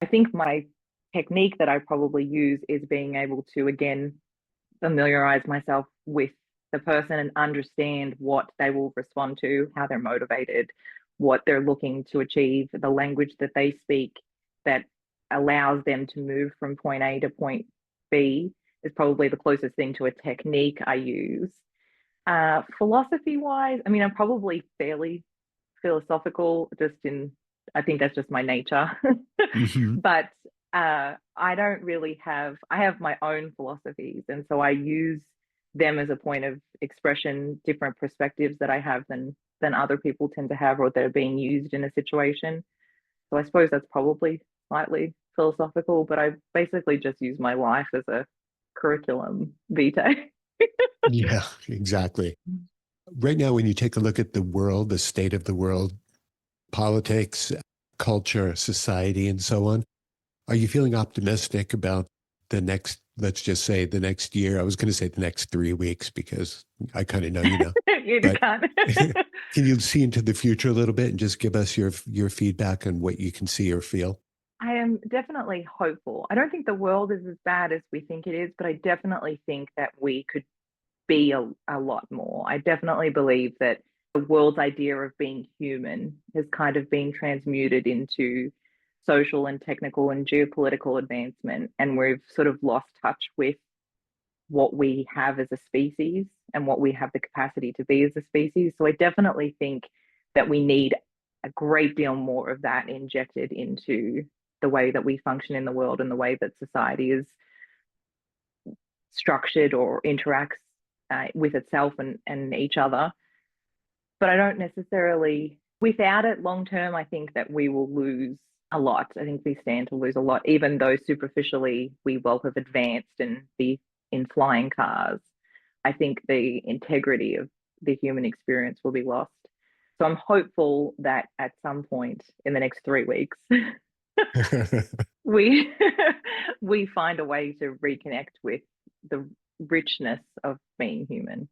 I think my technique that I probably use is being able to, again, familiarize myself with the person and understand what they will respond to, how they're motivated, what they're looking to achieve, the language that they speak that allows them to move from point A to point B is probably the closest thing to a technique I use. Philosophy wise, I mean, I'm probably fairly philosophical, I think that's just my nature. Hmm. But I don't really I have my own philosophies. And so I use them as a point of expression, different perspectives that I have than other people tend to have, or that are being used in a situation. So I suppose that's probably slightly philosophical, but I basically just use my life as a curriculum vitae. Yeah, exactly. Right now, when you take a look at the world, the state of the world, politics, culture, society, and so on, are you feeling optimistic about the next, let's just say the next year? I was going to say the next 3 weeks because I kind of know, You but can't. can you see into the future a little bit and just give us your feedback on what you can see or feel? I am definitely hopeful. I don't think the world is as bad as we think it is, but I definitely think that we could be a lot more. I definitely believe that the world's idea of being human has kind of been transmuted into social and technical and geopolitical advancement. And we've sort of lost touch with what we have as a species and what we have the capacity to be as a species. So I definitely think that we need a great deal more of that injected into the way that we function in the world and the way that society is structured or interacts with itself and each other. But I don't necessarily, without it long term, I think that we will lose a lot. I think we stand to lose a lot, even though superficially we will have advanced and be in flying cars. I think the integrity of the human experience will be lost. So I'm hopeful that at some point in the next 3 weeks, we we find a way to reconnect with the richness of being human.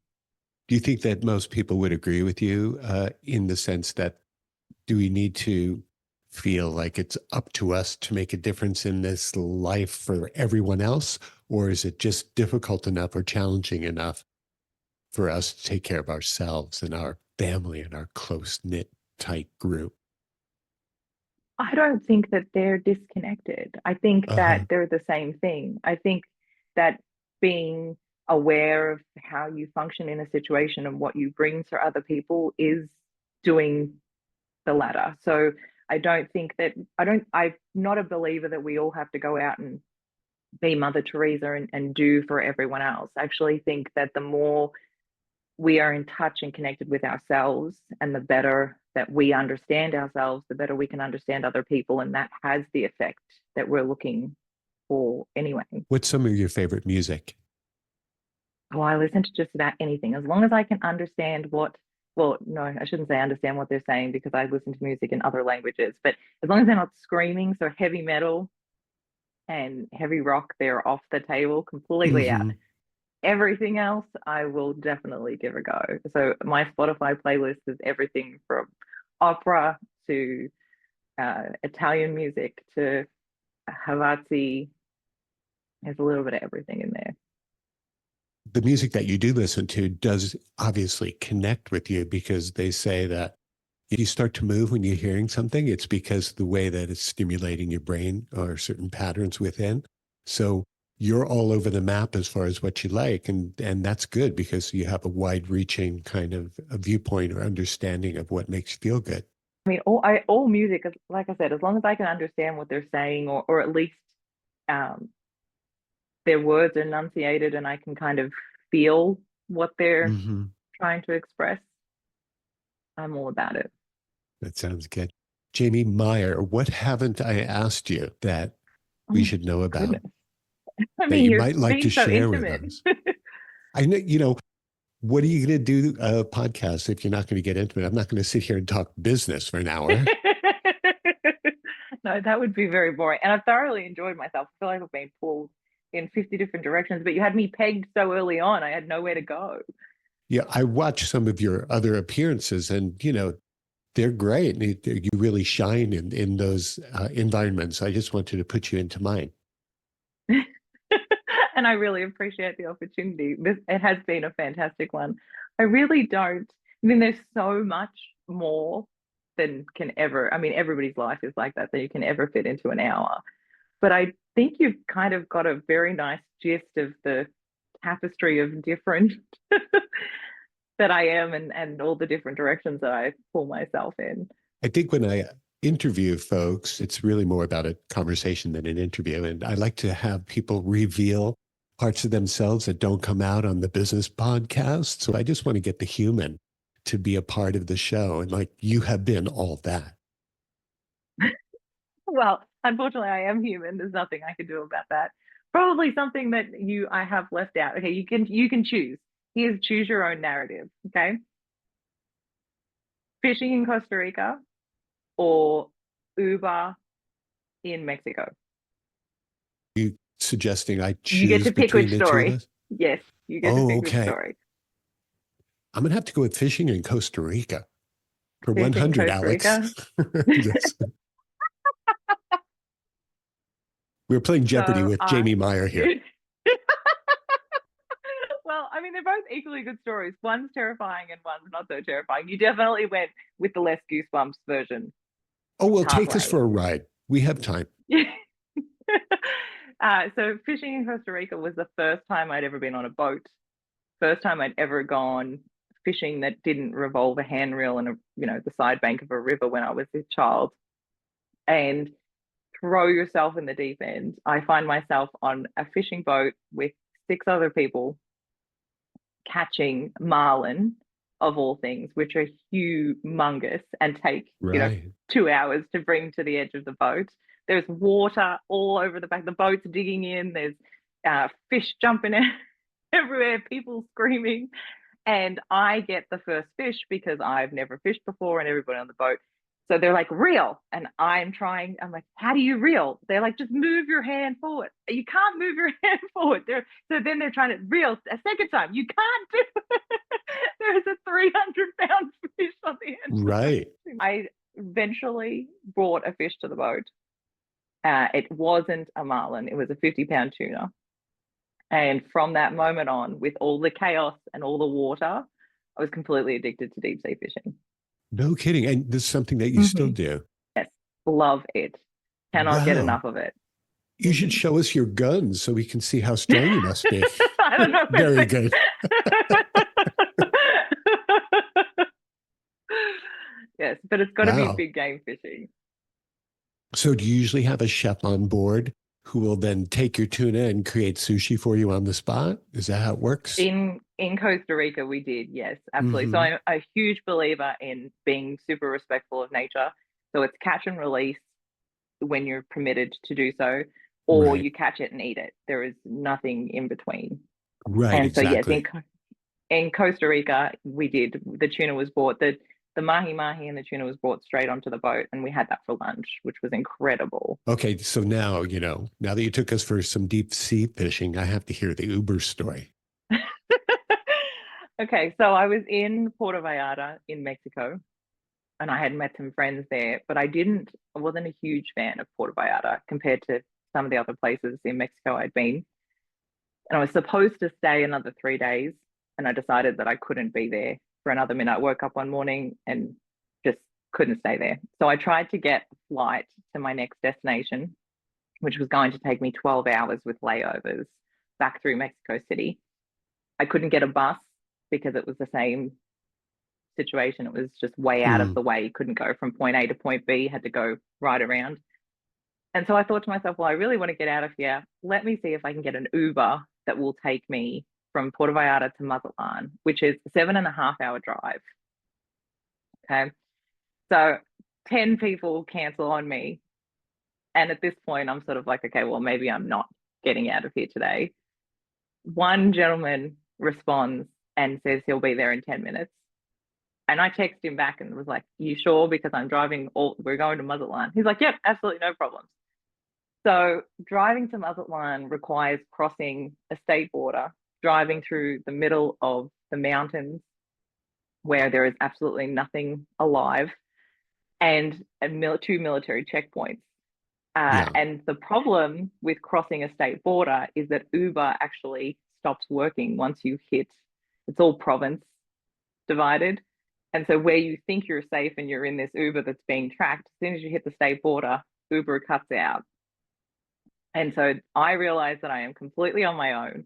Do you think that most people would agree with you in the sense that do we need to feel like it's up to us to make a difference in this life for everyone else? Or is it just difficult enough or challenging enough for us to take care of ourselves and our family and our close knit, tight group? I don't think that they're disconnected. I think Uh-huh. that they're the same thing. I think that being aware of how you function in a situation and what you bring to other people is doing the latter. So I don't think that I'm not a believer that we all have to go out and be Mother Teresa and do for everyone else. I actually think that the more we are in touch and connected with ourselves, and the better that we understand ourselves, the better we can understand other people. And that has the effect that we're looking for anyway. What's some of your favorite music? Oh, I listen to just about anything as long as I can understand well, no, I shouldn't say understand what they're saying because I listen to music in other languages, but as long as they're not screaming, so heavy metal and heavy rock, they're off the table, completely out. Hmm. Everything else, I will definitely give a go. So my Spotify playlist is everything from opera to Italian music to Havazzi. There's a little bit of everything in there. The music that you do listen to does obviously connect with you because they say that if you start to move when you're hearing something, it's because the way that it's stimulating your brain or certain patterns within. So you're all over the map as far as what you like. And that's good because you have a wide reaching kind of a viewpoint or understanding of what makes you feel good. I mean, all music, like I said, as long as I can understand what they're saying, or at least um, their words are enunciated, and I can kind of feel what they're Hmm. trying to express, I'm all about it. That sounds good. Jamie Meyer, what haven't I asked you that we Oh, should know about goodness. I that mean, you you're might like to being so share with intimate. us? I know, what are you going to do a podcast if you're not going to get intimate? I'm not going to sit here and talk business for an hour. No, that would be very boring. And I've thoroughly enjoyed myself. I feel like I've been pulled in 50 different directions, but you had me pegged so early on, I had nowhere to go. Yeah, I watched some of your other appearances and, they're great. You really shine in those environments. I just wanted to put you into mine. And I really appreciate the opportunity. It has been a fantastic one. I really don't. I mean, there's so much more than can ever. I mean, everybody's life is like that you can ever fit into an hour. But I think you've kind of got a very nice gist of the tapestry of different that I am, and all the different directions that I pull myself in. I think when I interview folks, it's really more about a conversation than an interview. And I like to have people reveal parts of themselves that don't come out on the business podcast. So I just want to get the human to be a part of the show. And like, you have been all that. Well, unfortunately, I am human. There's nothing I can do about that. Probably something that I have left out. Okay, you can choose. Here's choose your own narrative. Okay, fishing in Costa Rica or Uber in Mexico. You suggesting I You get choose to pick between which the two of story. us? Yes, you get to Oh, pick which okay. story. I'm going to have to go with fishing in Costa Rica for Fishing 100, Costa Alex. Rica. Yes. We're playing Jeopardy So with Jamie Meyer here. Well, I mean, they're both equally good stories. One's terrifying and one's not so terrifying. You definitely went with the less goosebumps version. Oh, well, take us Halfway. for a ride. We have time. So fishing in Costa Rica was the first time I'd ever been on a boat. First time I'd ever gone fishing that didn't revolve a handrail and the side bank of a river when I was a child. And throw yourself in the deep end. I find myself on a fishing boat with 6 other people catching marlin, of all things, which are humongous and take Right. 2 hours to bring to the edge of the boat. There's water all over the back. The boat's digging in. There's fish jumping everywhere, people screaming. And I get the first fish because I've never fished before, and everybody on the boat. So they're like, reel. And I'm like, how do you reel? They're like, just move your hand forward. You can't move your hand forward. So then they're trying to reel a second time. You can't do it. There's a 300-pound fish on the end. Right. I eventually brought a fish to the boat. It wasn't a marlin. It was a 50-pound tuna. And from that moment on, with all the chaos and all the water, I was completely addicted to deep sea fishing. No kidding. And this is something that you still do. Yes, love it. Cannot get enough of it. You should show us your guns so we can see how strong you must be. I don't know. Very good. Yes, but it's got to be big game fishing. So do you usually have a chef on board who will then take your tuna and create sushi for you on the spot? Is that how it works? In Costa Rica, we did, yes, absolutely. Mm-hmm. So I'm a huge believer in being super respectful of nature. So it's catch and release when you're permitted to do so, or you catch it and eat it. There is nothing in between. Right, and exactly. So yes, in Costa Rica, we did. The tuna was bought. The mahi-mahi and the tuna was brought straight onto the boat, and we had that for lunch, which was incredible. Okay, so now, now that you took us for some deep sea fishing, I have to hear the Uber story. Okay, so I was in Puerto Vallarta in Mexico, and I had met some friends there, but I wasn't a huge fan of Puerto Vallarta compared to some of the other places in Mexico I'd been. And I was supposed to stay another 3 days, and I decided that I couldn't be there for another minute. I woke up one morning and just couldn't stay there. So I tried to get a flight to my next destination, which was going to take me 12 hours with layovers back through Mexico City. I couldn't get a bus because it was the same situation. It was just way out of the way. You couldn't go from point A to point B, you had to go right around. And so I thought to myself, well, I really want to get out of here. Let me see if I can get an Uber that will take me from Puerto Vallarta to Mazatlan, which is a 7.5-hour drive. Okay. So 10 people cancel on me. And at this point, I'm sort of like, okay, well, maybe I'm not getting out of here today. One gentleman responds and says he'll be there in 10 minutes. And I texted him back and was like, you sure? Because I'm we're going to Mazatlan. He's like, yep, absolutely no problems. So driving to Mazatlan requires crossing a state border, driving through the middle of the mountains where there is absolutely nothing alive, and 2 military checkpoints. And the problem with crossing a state border is that Uber actually stops working once you hit, it's all province divided. And so where you think you're safe and you're in this Uber that's being tracked, as soon as you hit the state border, Uber cuts out. And so I realized that I am completely on my own.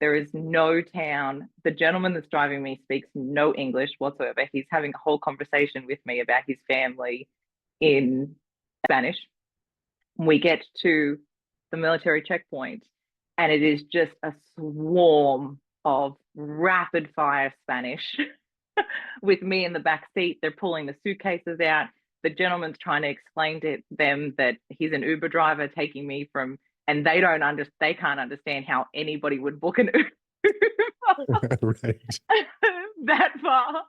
There is no town. The gentleman that's driving me speaks no English whatsoever. He's having a whole conversation with me about his family in Spanish. We get to the military checkpoint, and it is just a swarm of rapid fire Spanish with me in the back seat. They're pulling the suitcases out. The gentleman's trying to explain to them that he's an Uber driver taking me from, and they can't understand how anybody would book an Uber Right. that far.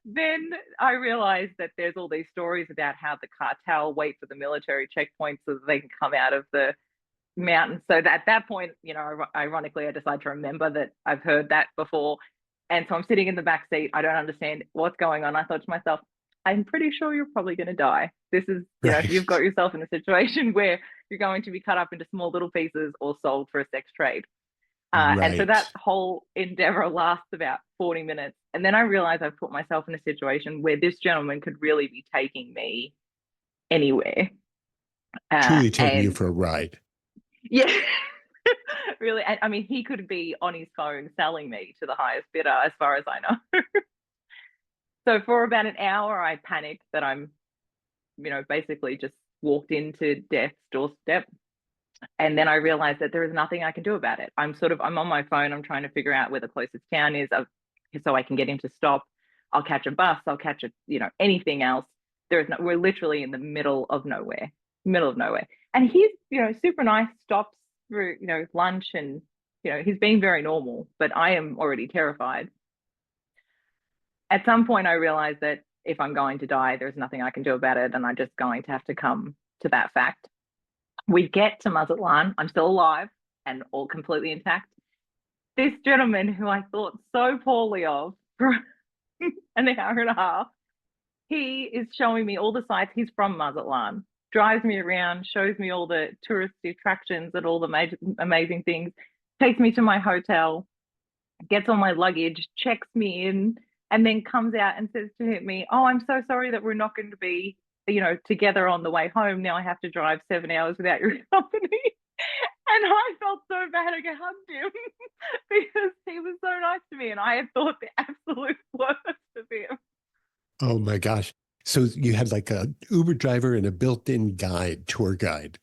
Then I realized that there's all these stories about how the cartel wait for the military checkpoint so that they can come out of the mountains. So at that point, ironically, I decided to remember that I've heard that before. And so I'm sitting in the back seat. I don't understand what's going on. I thought to myself, I'm pretty sure you're probably going to die. This is, Right. You've got yourself in a situation where you're going to be cut up into small little pieces or sold for a sex trade. And so that whole endeavor lasts about 40 minutes. And then I realized I've put myself in a situation where this gentleman could really be taking me anywhere. Truly taking you for a ride. Yeah, really. And I mean, he could be on his phone selling me to the highest bidder, as far as I know. So for about an hour, I panicked that I'm, basically just walked into death's doorstep. And then I realized that there is nothing I can do about it. I'm on my phone. I'm trying to figure out where the closest town is so I can get him to stop. I'll catch a bus. I'll catch anything else. We're literally in the middle of nowhere. And he's, super nice, stops for, lunch, and, he's being very normal, but I am already terrified. At some point, I realized that if I'm going to die, there's nothing I can do about it. And I'm just going to have to come to that fact. We get to Mazatlan. I'm still alive and all completely intact. This gentleman who I thought so poorly of for an hour and a half, he is showing me all the sights. He's from Mazatlan, drives me around, shows me all the tourist attractions and all the amazing things, takes me to my hotel, gets all my luggage, checks me in, and then comes out and says to me, "Oh, I'm so sorry that we're not going to be together on the way home. Now I have to drive 7 hours without your company." And I felt so bad. I hugged him because he was so nice to me, and I had thought the absolute worst of him. Oh my gosh. So you had like a Uber driver and a built-in tour guide.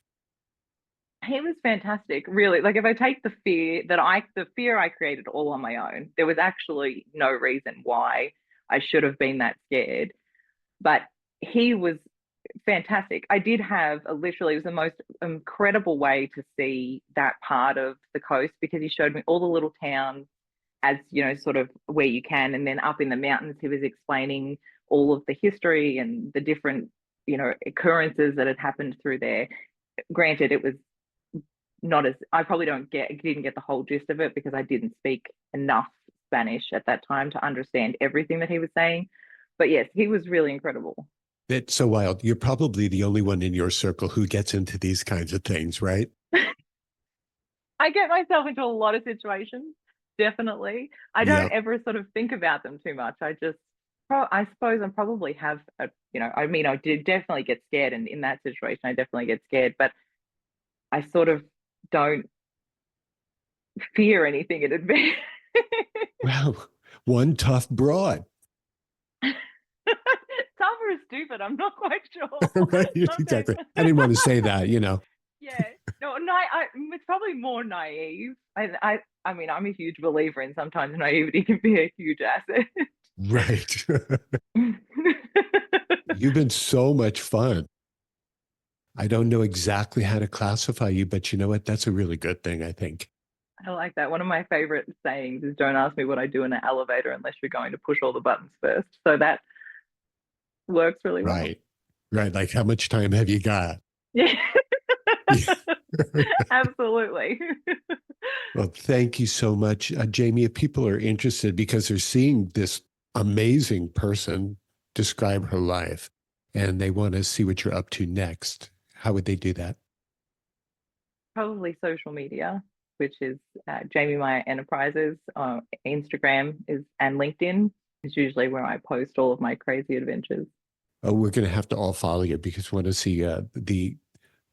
He was fantastic, really. Like, if I take the fear I created all on my own, there was actually no reason why I should have been that scared. But he was fantastic. I did have it was the most incredible way to see that part of the coast, because he showed me all the little towns as, sort of where you can. And then up in the mountains, he was explaining all of the history and the different, occurrences that had happened through there. Granted, it was not as, I probably didn't get the whole gist of it because I didn't speak enough Spanish at that time to understand everything that he was saying. But yes, he was really incredible. That's so wild. You're probably the only one in your circle who gets into these kinds of things, right? I get myself into a lot of situations, definitely. I don't ever sort of think about them too much. I suppose I probably have, I did definitely get scared. And in that situation, I definitely get scared. But I sort of don't fear anything in advance. Well, one tough broad. Tough or stupid, I'm not quite sure. Right, exactly. I didn't want to say that, Yeah, no, it's probably more naive. I mean, I'm a huge believer in sometimes naivety can be a huge asset. Right. You've been so much fun. I don't know exactly how to classify you, but you know what? That's a really good thing, I think. I like that. One of my favorite sayings is, "Don't ask me what I do in an elevator unless you're going to push all the buttons first." So that works really well. Right. Like, how much time have you got? Yeah. Absolutely. Well, thank you so much, Jamie. If people are interested because they're seeing this amazing person describe her life and they want to see what you're up to next, how would they do that? Probably social media, which is Jamie Meyer Enterprises. Instagram and LinkedIn is usually where I post all of my crazy adventures. Oh, we're going to have to all follow you because we want to see the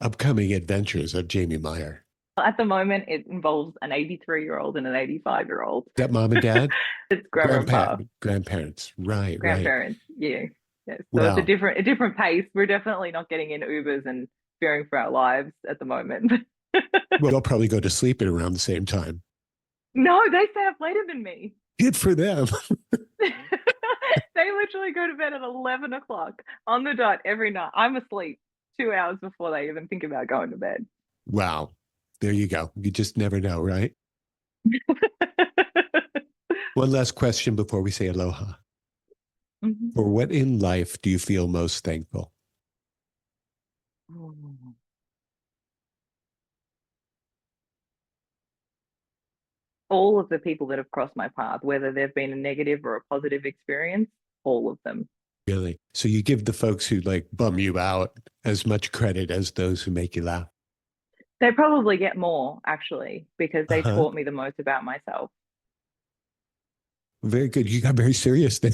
upcoming adventures of Jamie Meyer. At the moment, it involves an 83-year-old and an 85-year-old. Is that mom and dad? It's grandma and pa, Grandparents. Right, right. grandparents. Yeah. Yes. So it's a Well, different pace. We're definitely not getting in Ubers and fearing for our lives at the moment. they'll probably go to sleep at around the same time. No, they stay up later than me. Good for them. They literally go to bed at 11 o'clock on the dot every night. I'm asleep 2 hours before they even think about going to bed. Wow. There you go. You just never know, right? One last question before we say aloha. Mhm. For what in life do you feel most thankful? All of the people that have crossed my path, whether they've been a negative or a positive experience, all of them. Really? So you give the folks who like bum you out as much credit as those who make you laugh? They probably get more, actually, because they Uh-huh. taught me the most about myself. Very good. You got very serious then.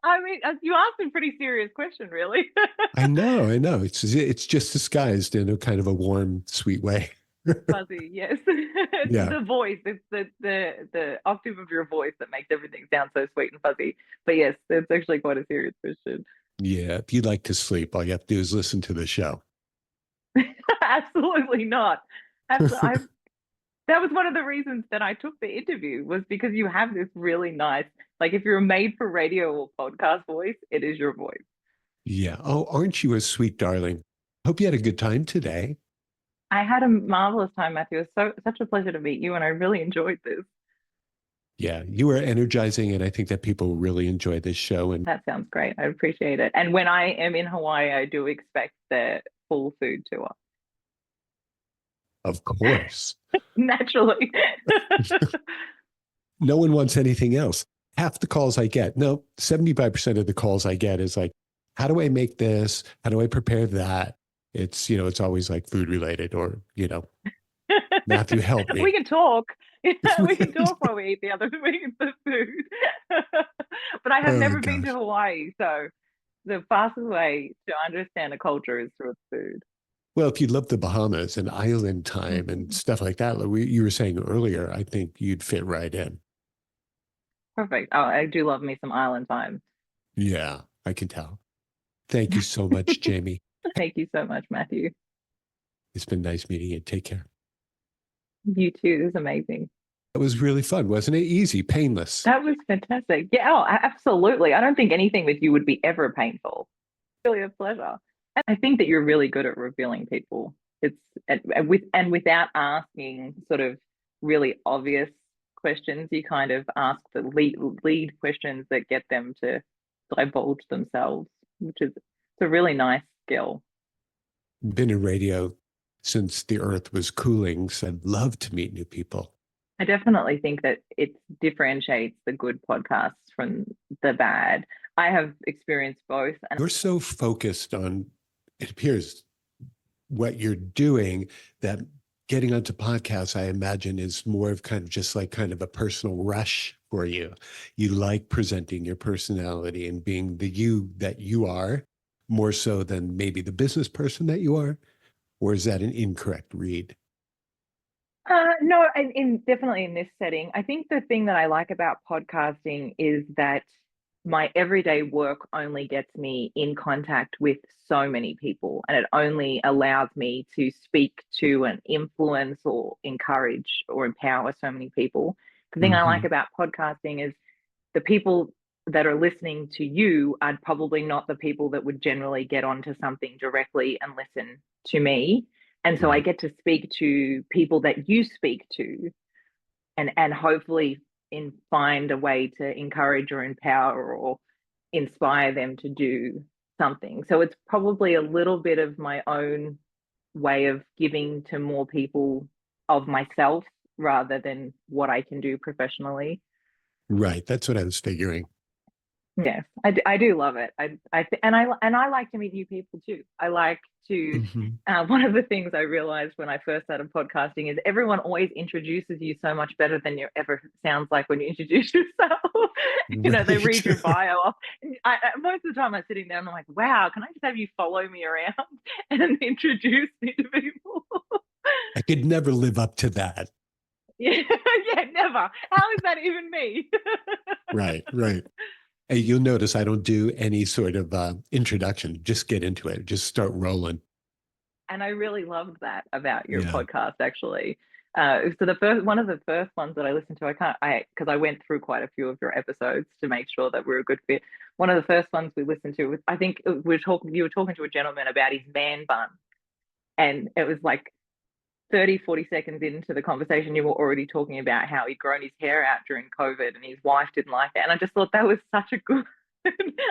I mean, you asked a pretty serious question, really. I know. It's just disguised in a kind of a warm, sweet way. Fuzzy, yes. It's Yeah. the voice. It's the octave of your voice that makes everything sound so sweet and fuzzy. But yes, it's actually quite a serious question. Yeah. If you'd like to sleep, all you have to do is listen to the show. Absolutely not. Absolutely. That was one of the reasons that I took the interview, was because you have this really nice, like if you're made for radio or podcast voice, it is your voice. Yeah. Oh, aren't you a sweet darling? Hope you had a good time today. I had a marvelous time, Matthew. It was such a pleasure to meet you, and I really enjoyed this. Yeah, you were energizing, and I think that people really enjoy this show. And That sounds great. I appreciate it. And when I am in Hawaii, I do expect the full food tour. of course, Naturally. no one wants anything else. Half the calls I get, no, 75% of the calls I get is like, how do I make this? How do I prepare that? It's always like food related or, Matthew, help me. We can talk. We can talk while we eat the food. But I have Oh, never been to gosh. Hawaii, so the fastest way to understand a culture is through its food. Well, if you love the Bahamas and island time and stuff like that, like you were saying earlier, I think you'd fit right in. Perfect. Oh, I do love me some island time. Yeah, I can tell. Thank you so much, Jamie. Thank you so much, Matthew. It's been nice meeting you. Take care. You too. This is amazing. It was really fun, wasn't it? Easy, painless. That was fantastic. Yeah, oh, absolutely. I don't think anything with you would be ever painful. Really a pleasure. And I think that you're really good at revealing people. It's without asking sort of really obvious questions, you kind of ask the lead questions that get them to divulge themselves, which is it's a really nice skill. Been in radio since the earth was cooling, so I'd love to meet new people. I definitely think that it differentiates the good podcasts from the bad. I have experienced both. And You're so focused on, it appears, what you're doing that getting onto podcasts, I imagine, is more of kind of a personal rush for you. You like presenting your personality and being the you that you are, more so than maybe the business person that you are? Or is that an incorrect read? No, definitely in this setting. I think the thing that I like about podcasting is that my everyday work only gets me in contact with so many people, and it only allows me to speak to and influence or encourage or empower so many people. The thing I like about podcasting is the people that are listening to you are probably not the people that would generally get onto something directly and listen to me. And so I get to speak to people that you speak to, and hopefully find a way to encourage or empower or inspire them to do something. So it's probably a little bit of my own way of giving to more people of myself rather than what I can do professionally. Right. That's what I was figuring. Yes, I do love it. And I like to meet new people too. I like to. Hmm. One of the things I realized when I first started podcasting is everyone always introduces you so much better than you ever sounds like when you introduce yourself. They read Right. your bio off. Most of the time I'm sitting there and I'm like, wow, can I just have you follow me around and introduce me to people? I could never live up to that. Yeah, yeah, never. How is that even me? Right, right. Hey, you'll notice I don't do any sort of introduction. Just get into it. Just start rolling. And I really loved that about your Yeah. podcast, actually. So one of the first ones that I listened to, because I went through quite a few of your episodes to make sure that we were a good fit. One of the first ones we listened to was, I think you were talking to a gentleman about his man bun, and it was like 30, 40 seconds into the conversation, you were already talking about how he'd grown his hair out during COVID and his wife didn't like it. And I just thought that was such a good,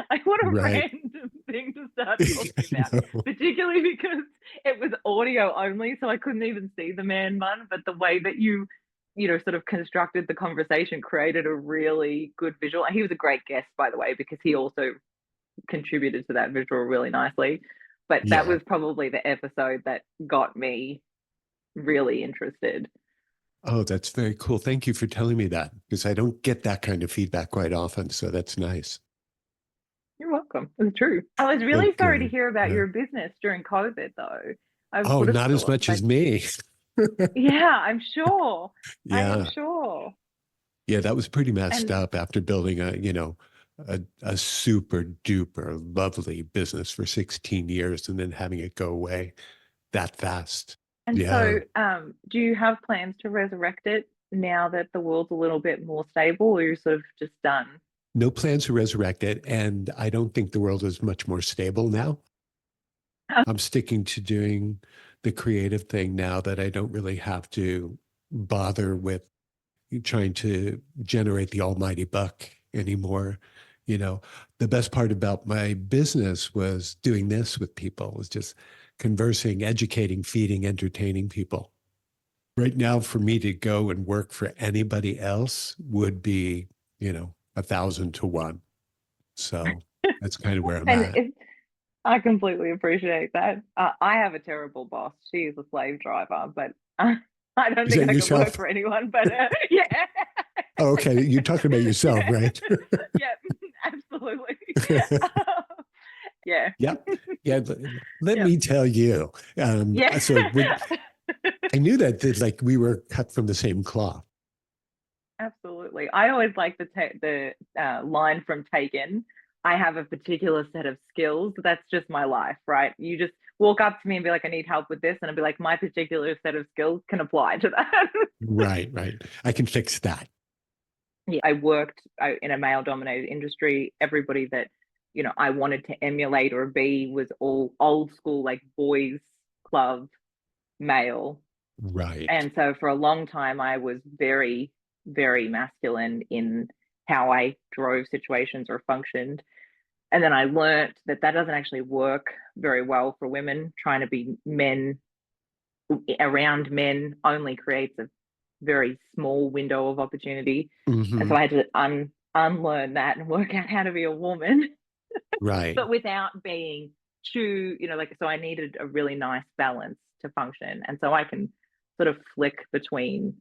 like, what a Right. random thing to start talking about, No. particularly because it was audio only. So I couldn't even see the man bun. But the way that sort of constructed the conversation created a really good visual. And he was a great guest, by the way, because he also contributed to that visual really nicely. But that Yeah. was probably the episode that got me really interested. Oh, that's very cool. Thank you for telling me that because I don't get that kind of feedback quite often. So that's nice. You're welcome. It's true. I was Oh, really sorry to good. hear about Yeah. your business during COVID, though. I Oh, would have not as thought much that, as me. yeah, I'm sure. I am Yeah. sure. Yeah, that was pretty messed And up after building a super duper lovely business for 16 years and then having it go away that fast. and Yeah. so, do you have plans to resurrect it now that the world's a little bit more stable, or you're sort of just done? No plans to resurrect it. And I don't think the world is much more stable now. I'm sticking to doing the creative thing now that I don't really have to bother with trying to generate the almighty buck anymore. You know, the best part about my business was doing this with people, was just conversing, educating, feeding, entertaining people. Right now, for me to go and work for anybody else would be, 1,000 to 1. So that's kind of where I'm And at. I completely appreciate that. I have a terrible boss. She is a slave driver, but I don't Is think that I could work yourself? for anyone. But yeah, Oh, okay. You're talking about yourself, yeah, right? yeah, absolutely. Yeah, Yeah. Yeah. Let yeah, me tell you. yeah. So I knew that like we were cut from the same cloth. Absolutely. I always like the line from Taken. I have a particular set of skills. That's just my life, right? You just walk up to me and be like, I need help with this. And I'll be like, my particular set of skills can apply to that. Right, right. I can fix that. Yeah, I worked in a male dominated industry. Everybody that, I wanted to emulate or be was all old school, like boys club male. Right. And so for a long time, I was very, very masculine in how I drove situations or functioned. And then I learned that that doesn't actually work very well for women. Trying to be men around men only creates a very small window of opportunity. And so Hmm. I had to unlearn that and work out how to be a woman, Right. but without being too, so I needed a really nice balance to function. And so I can sort of flick between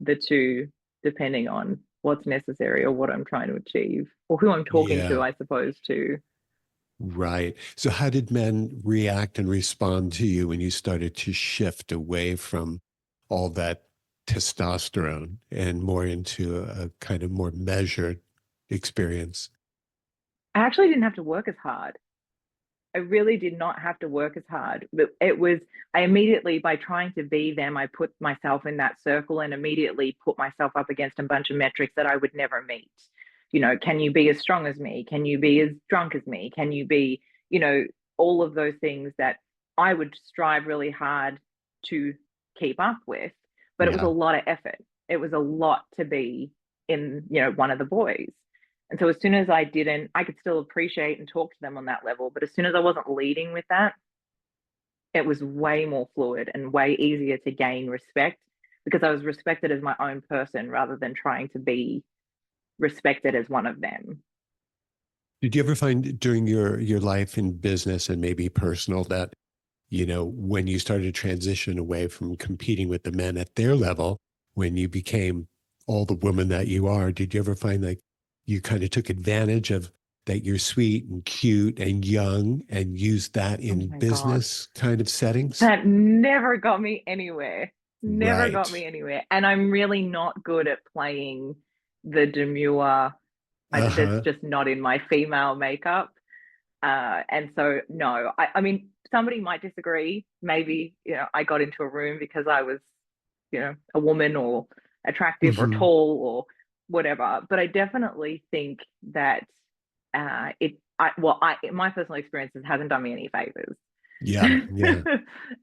the two depending on what's necessary or what I'm trying to achieve or who I'm talking to, Yeah. I suppose, too. Right. So how did men react and respond to you when you started to shift away from all that testosterone and more into a kind of more measured experience? I actually didn't have to work as hard. I really did not have to work as hard. But it was, I immediately, by trying to be them, I put myself in that circle and immediately put myself up against a bunch of metrics that I would never meet. Can you be as strong as me? Can you be as drunk as me? Can you be, all of those things that I would strive really hard to keep up with. But it was a Yeah. lot of effort. It was a lot to be in, one of the boys. And so as soon as I didn't, I could still appreciate and talk to them on that level. But as soon as I wasn't leading with that, it was way more fluid and way easier to gain respect because I was respected as my own person rather than trying to be respected as one of them. Did you ever find during your life in business and maybe personal that, when you started to transition away from competing with the men at their level, when you became all the woman that you are, did you ever find like you kind of took advantage of that you're sweet and cute and young and used that Oh in my God. business kind of settings? That never got me anywhere. Never got Right. me anywhere. And I'm really not good at playing the demure. That's Uh-huh. just not in my female makeup. And so, no, I mean, somebody might disagree. Maybe, I got into a room because I was, a woman or attractive or Hmm. tall or whatever. But I definitely think that my personal experiences hasn't done me any favors. Yeah. Yeah.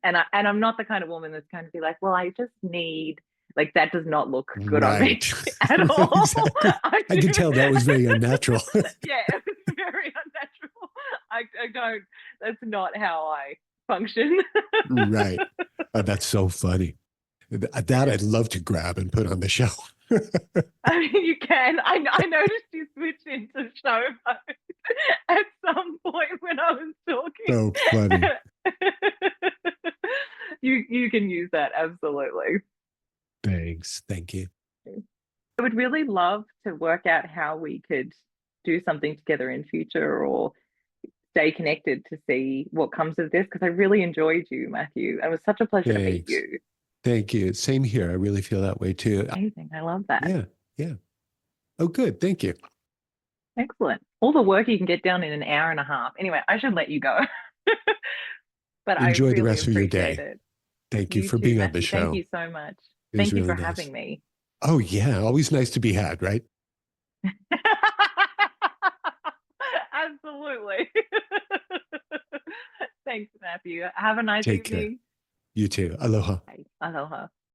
And I'm not the kind of woman that's going to be like, well, I just need, like, that does not look good on me Right. at all. Exactly. I I do. could tell that was very unnatural. Yeah, it's very unnatural. I don't, that's not how I function. Right. That's so funny. That I'd love to grab and put on the show. I mean, you can. I noticed you switched into show mode at some point when I was talking. So funny. You can use that, absolutely. Thanks. Thank you. I would really love to work out how we could do something together in future or stay connected to see what comes of this, because I really enjoyed you, Matthew. It was such a pleasure to meet Thanks. you. Thank you. Same here. I really feel that way too. Amazing. I love that. Yeah. Yeah. Oh, good. Thank you. Excellent. All the work you can get done in an hour and a half. Anyway, I should let you go. But I Enjoy the really rest of your appreciate day. it. Thank you You for too, being on the Matthew. Thank show. you so much. It was Thank you really for nice. having me. Oh, yeah. Always nice to be had, right? Absolutely. Thanks, Matthew. Have a nice Take care. evening. You too. Aloha. Bye. Aloha.